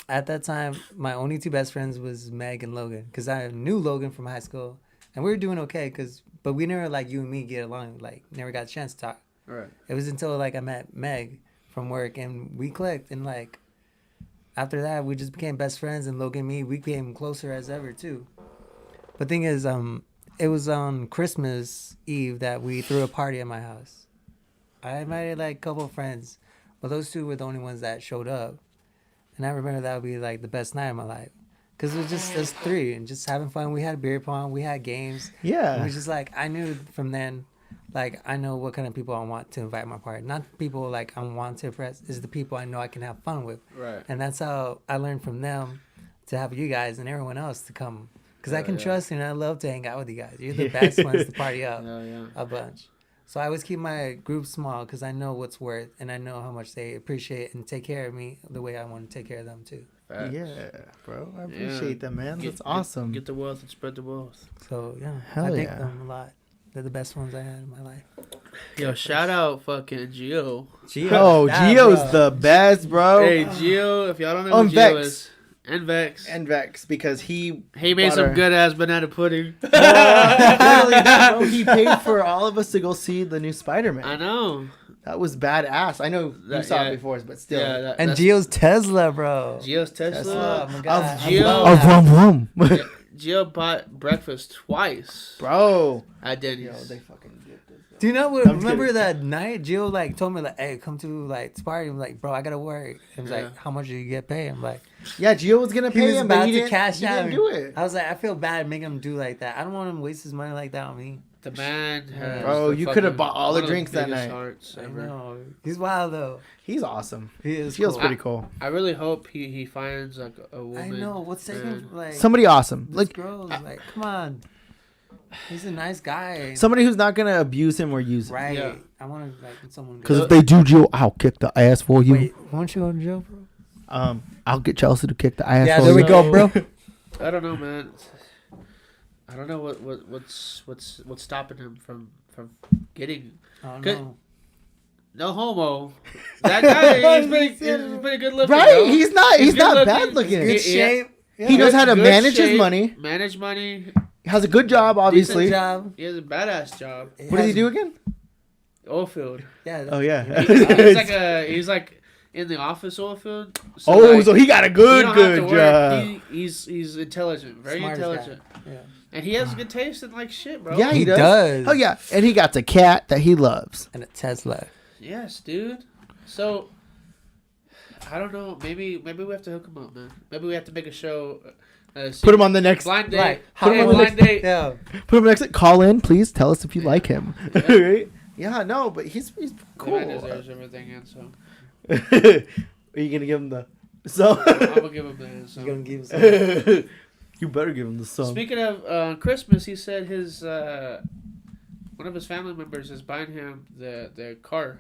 At that time, my only two best friends was Meg and Logan, because I knew Logan from high school, and we were doing okay. But we never like you and me get along. Like never got a chance to talk. All right. It was until like I met Meg from work, and we clicked, and like after that, we just became best friends. And Logan and me, we became closer as ever too. But thing is, it was on Christmas Eve that we threw a party at my house. I invited like a couple of friends, but those two were the only ones that showed up. And I remember that would be like the best night of my life. Because it was just us three and just having fun. We had beer pong, we had games. It Yeah. was just like, I knew from then, like, I know what kind of people I want to invite my party. Not people like I want to impress, is the people I know I can have fun with. Right. And that's how I learned from them to have you guys and everyone else to come. Because I can trust you and I love to hang out with you guys. You're the best ones to party up Yeah. a bunch. So I always keep my group small because I know what's worth and I know how much they appreciate and take care of me the way I want to take care of them too. Facts. Yeah, bro. I Yeah. appreciate that, man. Get- That's awesome. Get the wealth and spread the wealth. So yeah, Hell I thank yeah. them a lot. They're the best ones I had in my life. Yo, shout out fucking Gio. Oh, Gio's the best, bro. Hey, Gio, if y'all don't know On who Gio Vex. is. And Vex. And Vex, because he He made bought some our- good ass banana pudding. Literally that, bro. He paid for all of us to go see the new Spider-Man. I know. That was badass. I know you That- saw yeah. it before, but still. Yeah, And that's Gio's Tesla, bro. Gio's Tesla. Oh my god. Of- I Gio- love Of that. rum rum. Yeah, Gio bought breakfast twice Bro. at Yo, Denny's. they fucking did this. Do you know what? I'm Remember kidding. that night? Gio like told me like, "Hey, come to like this party." I'm like, "Bro, I gotta work." He was Yeah. like, "How much do you get paid?" I'm like, Yeah, Gio was gonna he pay was him, but about he to didn't, cash he out. didn't do it. I was like, I feel bad making him do like that. I don't want him to waste his money like that on me. The man has Bro, the you coulda fucking- bought all the one of drinks that biggest night. hearts I ever. know he's wild though. He's awesome. He is. Feels cool. pretty cool. I really hope he finds like a woman. I know what's taking and- like Somebody awesome. this Like girl's like, come on. He's a nice guy. somebody who's not gonna abuse him or use him. Right. Yeah. I want to like someone. Because if they do Gio, I'll kick the ass for you. Wait, won't you go to jail, bro? I'll get Chelsea to kick the ass Yeah, for there you. we go, bro. I don't know, man. I don't know what's stopping him from getting. I don't Good. know. No homo. That guy, he's pretty good looking. Right? yo. He's not He's not good bad looking. looking. Good Yeah. shape. He knows how to Good manage his shape, money. Manage money. Has a good job, obviously. Decent job. He has a badass job. What does he do again? Oilfield. Yeah. Oh yeah. He's like in the office oilfield. Oh, like, so he got a you good don't have to work. job. He's intelligent, very Smartest guy. intelligent, Yeah. and he has good taste in like shit, bro. Yeah, He he does. does. Oh yeah, and he got a cat that he loves. And a Tesla. Yes, dude. So I don't know. Maybe we have to hook him up, man. Maybe we have to make a show, Put him on the next. blind date. Right. Put him on the blind next- date. Yeah. Put him next. Call in, please. Tell us if you Yeah. like him. Yeah. Right? Yeah, no, but he's The cool. man deserves everything, and so Are you gonna give him the? So. I'm gonna give him the He's so. gonna give us You better give him the song. Speaking of Christmas, he said his one of his family members is buying him the car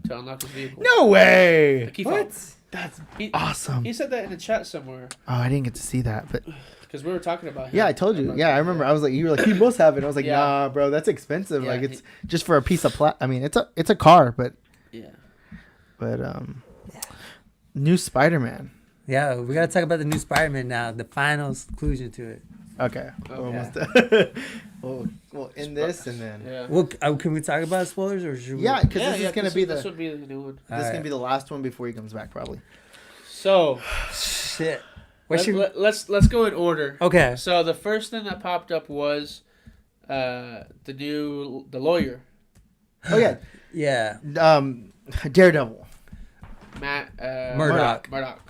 to unlock his vehicle. No way. The key what? fob. That's He, awesome. he said that in the chat somewhere Oh, I didn't get to see that, but because we were talking about him. yeah, I told you. about Yeah, I that, remember. I was like, you were like, he must have it. I was like, Yeah. nah, bro, that's expensive. Yeah, like, it's just for a piece of I mean, it's a car, but Yeah. new Spider-Man. Yeah, we gotta talk about the new Spider-Man now. The final conclusion to it. Okay, Oh, we're yeah. almost we'll end this and then Yeah. Well, can we talk about spoilers or should we? yeah, because this is 'cause gonna be this the would be the new one. this is gonna be the last one before he comes back, probably. So Shit. What should? let's go in order. Okay. So the first thing that popped up was the lawyer, Oh yeah, Yeah. Daredevil. Matt Murdock. Murdock.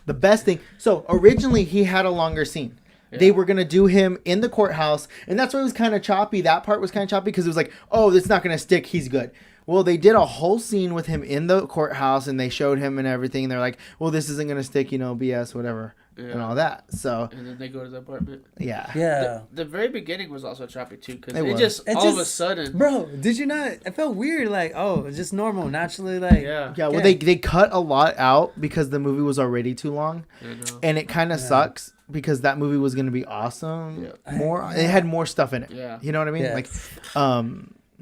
The best thing. So originally he had a longer scene. Yeah. They were gonna do him in the courthouse, and that's why it was kind of choppy. That part was kind of choppy because it was like, oh, it's not gonna stick. He's good. Well, they did a whole scene with him in the courthouse, and they showed him and everything. And they're like, well, this isn't gonna stick, BS, whatever, and Yeah. all that. So And then they go to the apartment. yeah, Yeah. The very beginning was also choppy too, because It it was. just It all of a just- sudden. Bro, did you not? It felt weird. Like, oh, it's just normal, naturally. Like, Yeah. yeah. Well, Yeah. they cut a lot out because the movie was already too long, I know. and it kind of Yeah. sucks because that movie was gonna be awesome. Yeah. More, it had more stuff in it. Yeah. You know what I mean? Yeah. Like,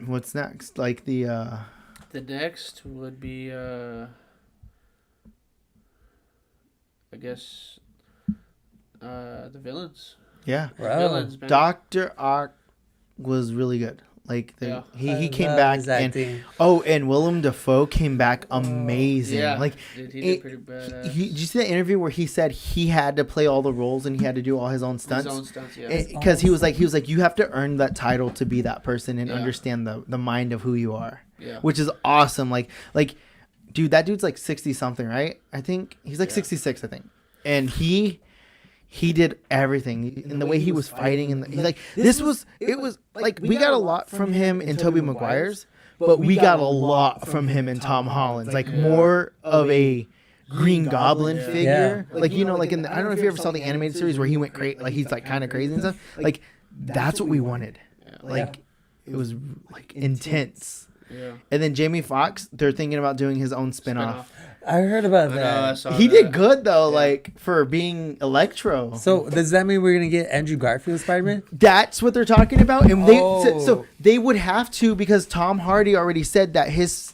what's next? Like the. The next would be, I guess, the villains. Yeah. Wow. Villains, man. Dr. Ock was really good. Like Yeah. he I came love back his and acting. and Willem Dafoe came back amazing. Yeah. Like Dude, he it- did pretty bad. did you see that interview where he said he had to play all the roles and he had to do all his own His stunts? own stunts, yeah. Because he was like you have to earn that title to be that person and Yeah. understand the mind of who you are, yeah. which is awesome. Like dude, that dude's like 60 something, right? I think he's like Yeah. 66, I think, and he did everything in the way he was fighting, and he's like it was like we got a lot from him in Tobey Maguire's, but we got a lot from him in Tom Holland's, like more of a Green Goblin Yeah. figure, Yeah. like like in the, I don't know if you ever saw the animated series where he went crazy, like he's like kind of crazy and stuff. Like that's what we wanted. Yeah. Like it was like intense. Yeah. And then Jamie Foxx, they're thinking about doing his own spin-off. I heard about I know, I that. saw He that. did good though, Yeah. like for being Electro. So does that mean we're gonna get Andrew Garfield Spider-Man? That's what they're talking about, and they so Oh. they would have to, because Tom Hardy already said that his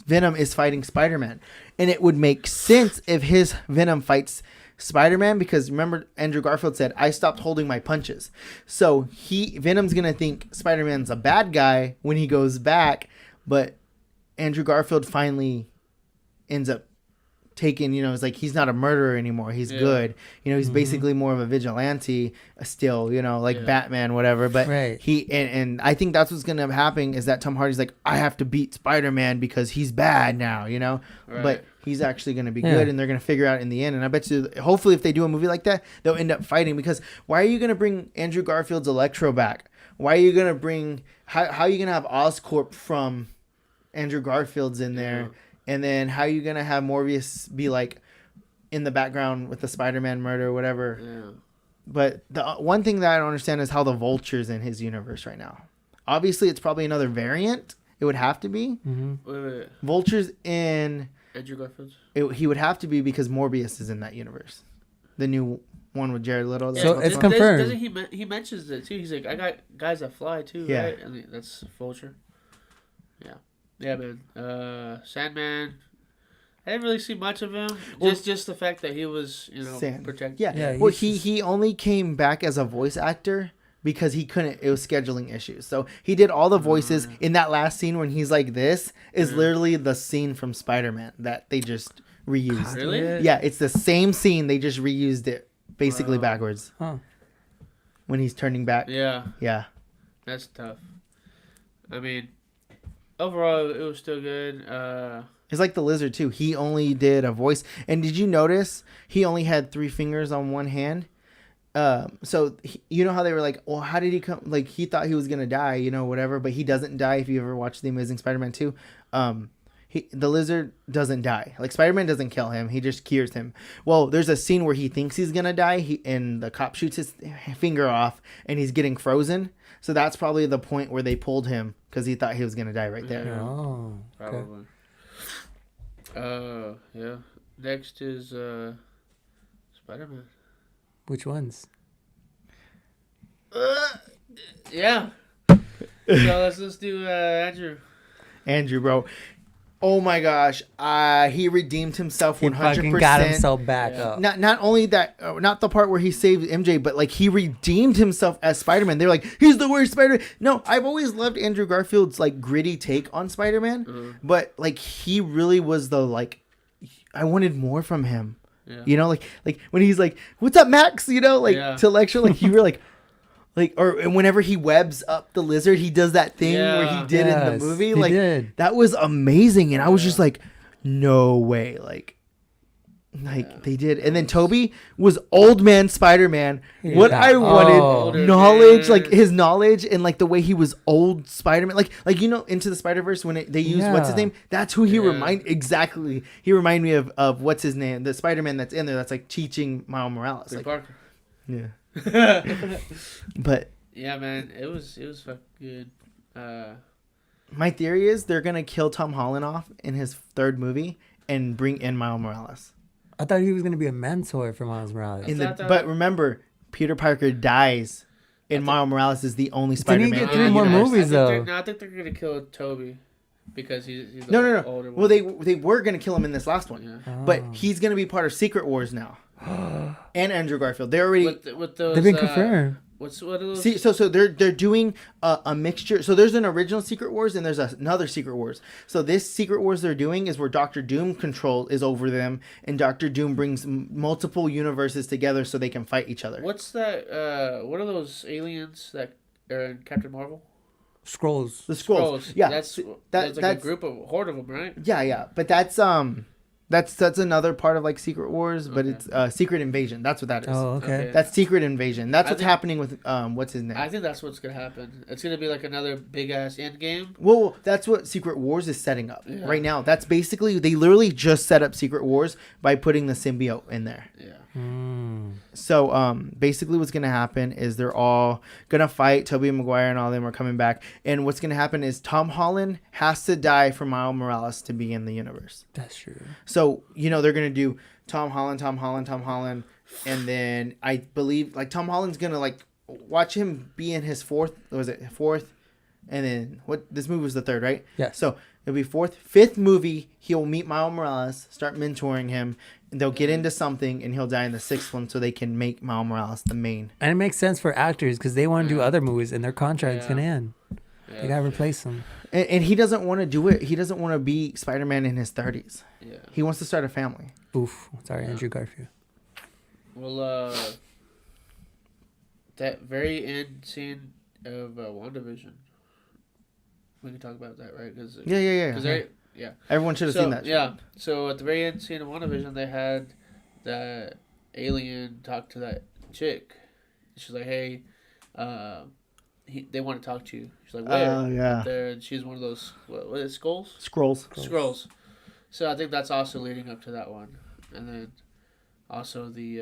Venom is fighting Spider-Man, and it would make sense if his Venom fights Spider-Man, because remember Andrew Garfield said, "I stopped holding my punches," so Venom's gonna think Spider-Man's a bad guy when he goes back, but Andrew Garfield finally ends up taking, it's like he's not a murderer anymore. He's Yeah. good. He's basically more of a vigilante still, like Yeah. Batman, whatever. But Right. and I think that's what's gonna happen is that Tom Hardy's like, I have to beat Spider-Man because he's bad now, Right. But he's actually gonna be Yeah. good, and they're gonna figure out in the end. And I bet you, hopefully, if they do a movie like that, they'll end up fighting, because why are you gonna bring Andrew Garfield's Electro back? Why are you gonna bring how are you gonna have Oscorp from Andrew Garfield's in there? Yeah. And then how are you gonna have Morbius be like in the background with the Spider-Man murder or whatever? Yeah. But the one thing that I don't understand is how the Vulture's in his universe right now. Obviously, it's probably another variant. It would have to be. Mm-hmm. Wait. Vulture's in. Andrew Garfield. He would have to be because Morbius is in that universe. The new one with Jared Leto. So that's it's going on. confirmed. Doesn't he mentions it too? He's like, I got guys that fly too, Yeah. right? And that's Vulture. Yeah. Yeah, man. Sandman. I didn't really see much of him. Well- Just the fact that he was, protected. Yeah. Yeah, Well, he's he only came back as a voice actor because he couldn't. It was scheduling issues. So he did all the voices in that last scene when he's like this is literally the scene from Spider-Man that they just reused. Really? Yeah, it's the same scene. They just reused it basically Wow. backwards Huh. when he's turning back. Yeah. Yeah. That's tough. I mean, overall, it was still good. It's like the Lizard too. He only did a voice. And did you notice he only had 3 fingers on one hand? So you know how they were like, well, how did he come? Like he thought he was gonna die, you know, whatever, but he doesn't die. If you ever watched the Amazing Spider-Man 2, the lizard doesn't die. Like Spider-Man doesn't kill him; he just cures him. Well, there's a scene where he thinks he's gonna die, and the cop shoots his finger off, and he's getting frozen. So that's probably the point where they pulled him because he thought he was gonna die right there. Yeah. Oh, okay. Probably. Yeah. Next is Spider-Man. Which ones? Yeah. So let's do Andrew. Andrew, bro. Oh my gosh, he redeemed himself He 100%. fucking got himself back Yeah. up. Not only that, not the part where he saved MJ, but like he redeemed himself as Spider-Man. They're like, he's the worst Spider-Man. No, I've always loved Andrew Garfield's like gritty take on Spider-Man, but like he really was the like, I wanted more from him. Yeah. You know, like when he's like, "What's up, Max?" You know, like Yeah. to lecture, like you were like, or and whenever he webs up the lizard, he does that thing where he Yeah. did in Yes, the movie. he Like did. that was amazing, and I was just like, no way, like they did. And then Toby was old man Spider-Man. What Yeah. I wanted, Older knowledge, man. like his knowledge and like the way he was old Spider-Man, like you know, Into the Spider-Verse when they use what's his Yeah. name, that's who he Yeah. exactly. He reminded me of what's his name, the Spider-Man that's in there that's like teaching Miles Morales. Peter Like, Parker. yeah, but Yeah, man, it was fucking good. my theory is they're gonna kill Tom Holland off in his third movie and bring in Miles Morales. I thought he was gonna be a mentor for Miles Morales. But remember, Peter Parker dies, and Miles Morales is the only Spider-Man. get in three the more universe. movies, though. I think they're gonna kill Toby because he's the No. older Well, one. they were gonna kill him in this last one, Yeah. but he's gonna be part of Secret Wars now. And Andrew Garfield, they're already. With those, They've been confirmed. What are those? See, so they're doing a mixture. So there's an original Secret Wars and there's another Secret Wars. So this Secret Wars they're doing is where Doctor Doom control is over them, and Doctor Doom brings multiple universes together so they can fight each other. What's that? What are those aliens that are in Captain Marvel? Scrolls. The scrolls. Yeah, that's that's like a group of horde of them, right? yeah. But that's another part of like Secret Wars, but Okay. it's Secret Invasion. That's what that is. Oh, okay. Okay. That's Secret Invasion. That's I what's think- happening with what's his name? I think that's what's gonna happen. It's gonna be like another big ass end game. Well, that's what Secret Wars is setting up Yeah. right now. That's basically they literally just set up Secret Wars by putting the symbiote in there. Yeah. So basically what's gonna happen is they're all gonna fight. Tobey Maguire and all of them are coming back, and what's gonna happen is Tom Holland has to die for Miles Morales to be in the universe. That's true. So you know they're gonna do Tom Holland, and then I believe like Tom Holland's gonna like watch him be in his fourth, and then this movie was the third, right? Yeah. So it'll be fifth movie. He'll meet Miles Morales, start mentoring him, and they'll get into something, and he'll die in the sixth one, so they can make Miles Morales the main. And it makes sense for actors because they want to do other movies and their contract's Yeah. gonna end. Yeah. They gotta replace them. And he doesn't want to do it. He doesn't want to be Spider-Man in his 30s. Yeah. He wants to start a family. Oof. Sorry, Andrew Garfield. Well, that very end scene of WandaVision. We can talk about that, right? Cause, Yeah. 'cause yeah. Everyone should have So, seen that. yeah. So at the very end scene of WandaVision, they had that alien talk to that chick. She's like, "Hey, they want to talk to you." She's like, "Where?" Oh, yeah. There, and she's one of those what is it, skulls? Scrolls. Scrolls. So I think that's also leading up to that one, and then also the.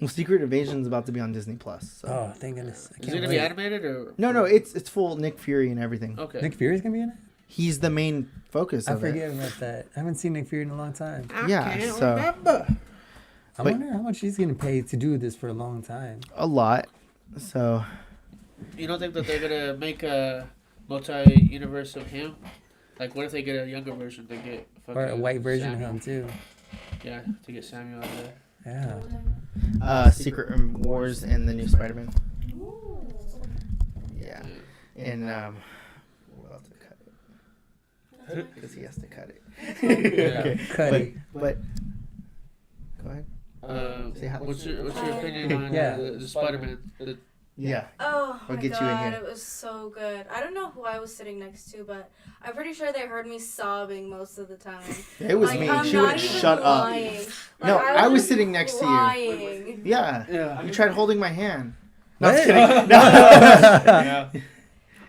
Well, Secret Invasion's about to be on Disney Plus. So. Oh, thank goodness. I Is it can't gonna wait. be animated or? No, it's full Nick Fury and everything. Okay. Nick Fury's gonna be in it? He's the main focus I of it. forget about that. I haven't seen Nick Fury in a long time. Yeah, so I But- wonder how much he's getting paid to do this for a long time. a lot. So You don't think that they're gonna make a multi-universe of him? Like, what if they get a younger version? They get Or a white version Samuel. of him too. Yeah, to get Samuel out of there. Yeah. Secret Wars and the new Spider-Man. Yeah, and we'll have to cut it because he has to cut it. Yeah. Cut it. But go ahead. Say hi. What's your opinion on Yeah. the Spider-Man? Yeah. Oh Or my get you in god, here. it was so good. I don't know who I was sitting next to, but I'm pretty sure they heard me sobbing most of the time. It was Like, me. I'm She not wouldn't even shut up. lying. No, I was just sitting next to you. crying. Yeah. Yeah. You tried holding my hand. No, I'm What? kidding. Yeah.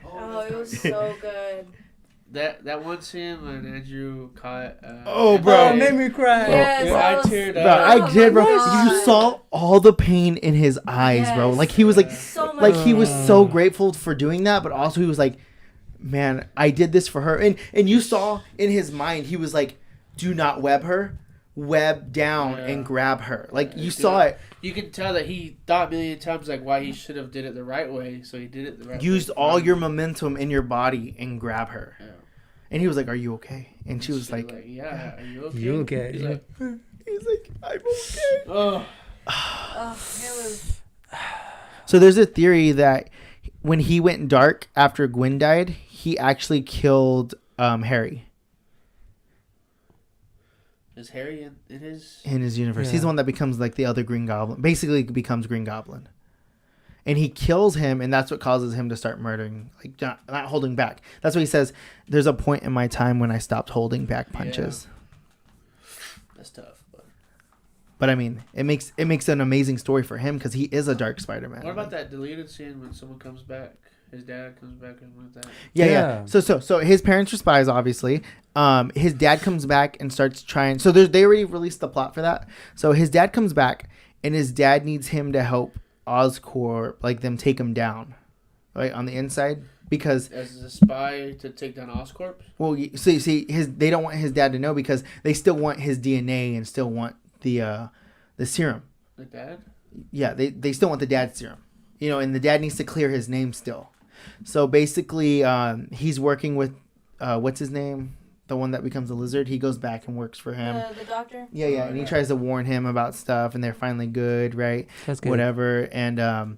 Oh, it was so good. That one scene when Andrew caught. Oh, bro. Oh, it made me cry. Yes, yeah, I I was- teared Bro, up. I did, bro. my You God. saw all the pain in his eyes, bro. Yes. Like he was like, So much like he was so Mm. grateful for doing that, but also he was like, man, I did this for her. And you saw in his mind, he was like, do not web her, web down Yeah. and grab her. Like Yeah, you you saw know, it. You can tell that he thought a million times like why he should have did it the right way, so he did it the right way. Used all your momentum in your body and grab her. Yeah. And he was like, "Are you okay?" And she was like, "Yeah, are you okay?" You okay? He's like, "He's like, I'm okay." "Oh, Oh, it was. So there's a theory that when he went dark after Gwen died, he actually killed Harry is Harry in his?" in his universe. Yeah. He's the one that becomes like the other Green Goblin. Basically, becomes Green Goblin, and he kills him, and that's what causes him to start murdering, like not holding back. That's what he says. There's a point in my time when I stopped holding back punches. That's tough. But I mean, it makes an amazing story for him because he is a dark Spider-Man. What about that deleted scene when someone comes back? His dad comes back and with that. Yeah. Yeah. So his parents were spies, obviously. His dad comes back and starts trying. So they already released the plot for that. So his dad comes back, and his dad needs him to help Oscorp, like them take him down, right on the inside, because As a spy to take down Oscorp. well, see, they don't want his dad to know because they still want his DNA and still want the serum. The dad. Yeah, they still want the dad's serum, and the dad needs to clear his name still. So basically, he's working with what's his name, the one that becomes a lizard. He goes back and works for him. The doctor? Yeah, and he tries to warn him about stuff, and they're finally good, right? That's good. Whatever, and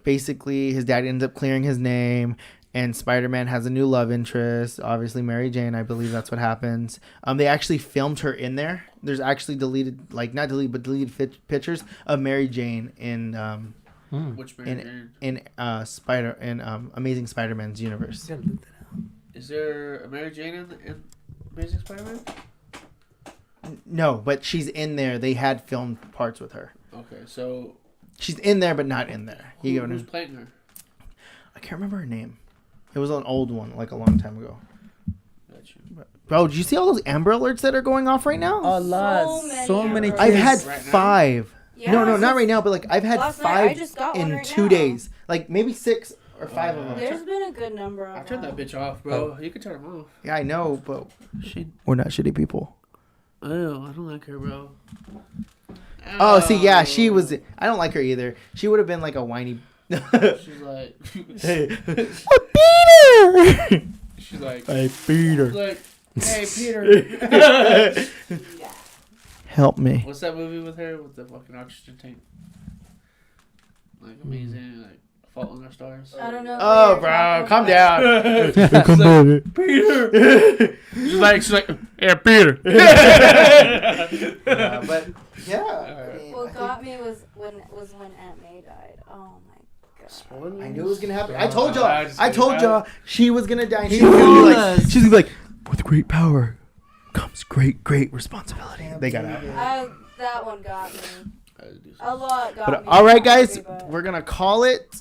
basically, his dad ends up clearing his name. And Spider-Man has a new love interest, obviously Mary Jane. I believe that's what happens. They actually filmed her in there. There's actually deleted pictures of Mary Jane in Which Mary in Amazing Spider-Man's universe. Gotta look that up. Is there a Mary Jane in Amazing Spider-Man? No, but she's in there. They had filmed parts with her. Okay, so She's in there, but not in there. You get what I who's mean? playing her? I can't remember her name. It was an old one, like a long time ago. Got you. Bro, did you see all those Amber Alerts that are going off right now? A lot. So many Amber kids. I've had Right now? 5. Yeah, No, not since right now, but like I've had last night, I 5 just got one in right 2 now. days. Like maybe 6 or 5 of them. There's been a good number I of turned that them. bitch off, bro. You can turn him off. Yeah, I know, but She. we're not shitty people. Oh, I don't like her, bro. Oh, see, yeah, she was. I don't like her either. She would have been like a whiny. She's like. Hey, I beat her. She's like. I beat her. She's like. Hey, Peter. Help me. What's that movie with her with the fucking oxygen tank? Like amazing, like Fault in Our Stars. I don't know. Oh, what you're bro, talking calm about. down. She's like, Peter. she's like, yeah, Peter. But yeah. What got me was when Aunt May died. Oh my god. Spoilers? I knew it was gonna happen. I told I y'all. just I told knew y'all she was gonna die. And He she was gonna be told like, us. she's gonna be like, with great power comes great responsibility. They got out. That one got me. I had to do something. A lot got But me. all right, guys, Sorry, but we're gonna call it.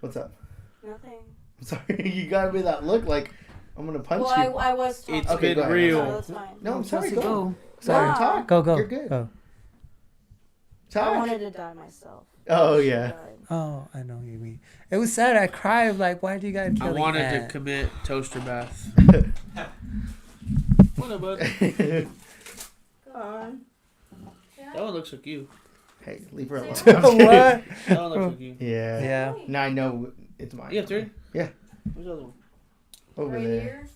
What's up? nothing. I'm sorry, you got me that look like I'm gonna punch Well, you. I was talking. It's Okay, been go ahead. real. No, that's fine. No, I'm sorry. Chelsea, Go. Sorry. Nah. Talk. Go. You're good. Go. I Talk. wanted to die myself. Oh yeah. Oh, I know what you mean. It was sad. I cried. Like, why do you gotta kill I the wanted ant? to commit toaster bath. What up, bud? Go on. That one looks like you. Hey, leave her alone. what? That one looks like you. Yeah. Yeah. Now I know it's mine. You have 3? Yeah. Where's the other one? Over Right there. here.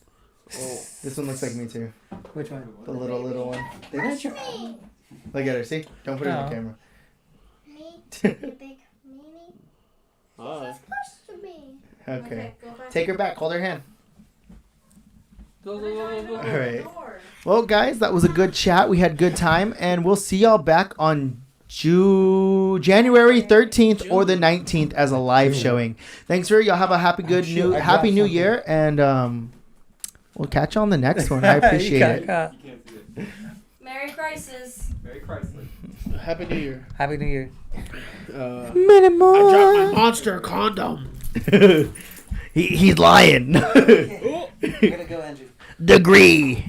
Oh. This one looks like me too. Which one? The little one. Look at her. See? Don't put it on Oh. camera. Me, you big meanie. Hi. Supposed to be. Okay. Go back. Take her back. Hold her hand. Go, go, go, go, All go. right. Well, guys, that was a good chat. We had good time, and we'll see y'all back on January 13th or the 19th as a live showing. Thanks for y'all. Have a happy new year, and we'll catch you on the next one. I appreciate it. You can't see it. Merry Crisis. Very Chrysler. Happy New Year. Happy New Year. I dropped my monster condom. He's lying. Way to go, Andrew. Degree.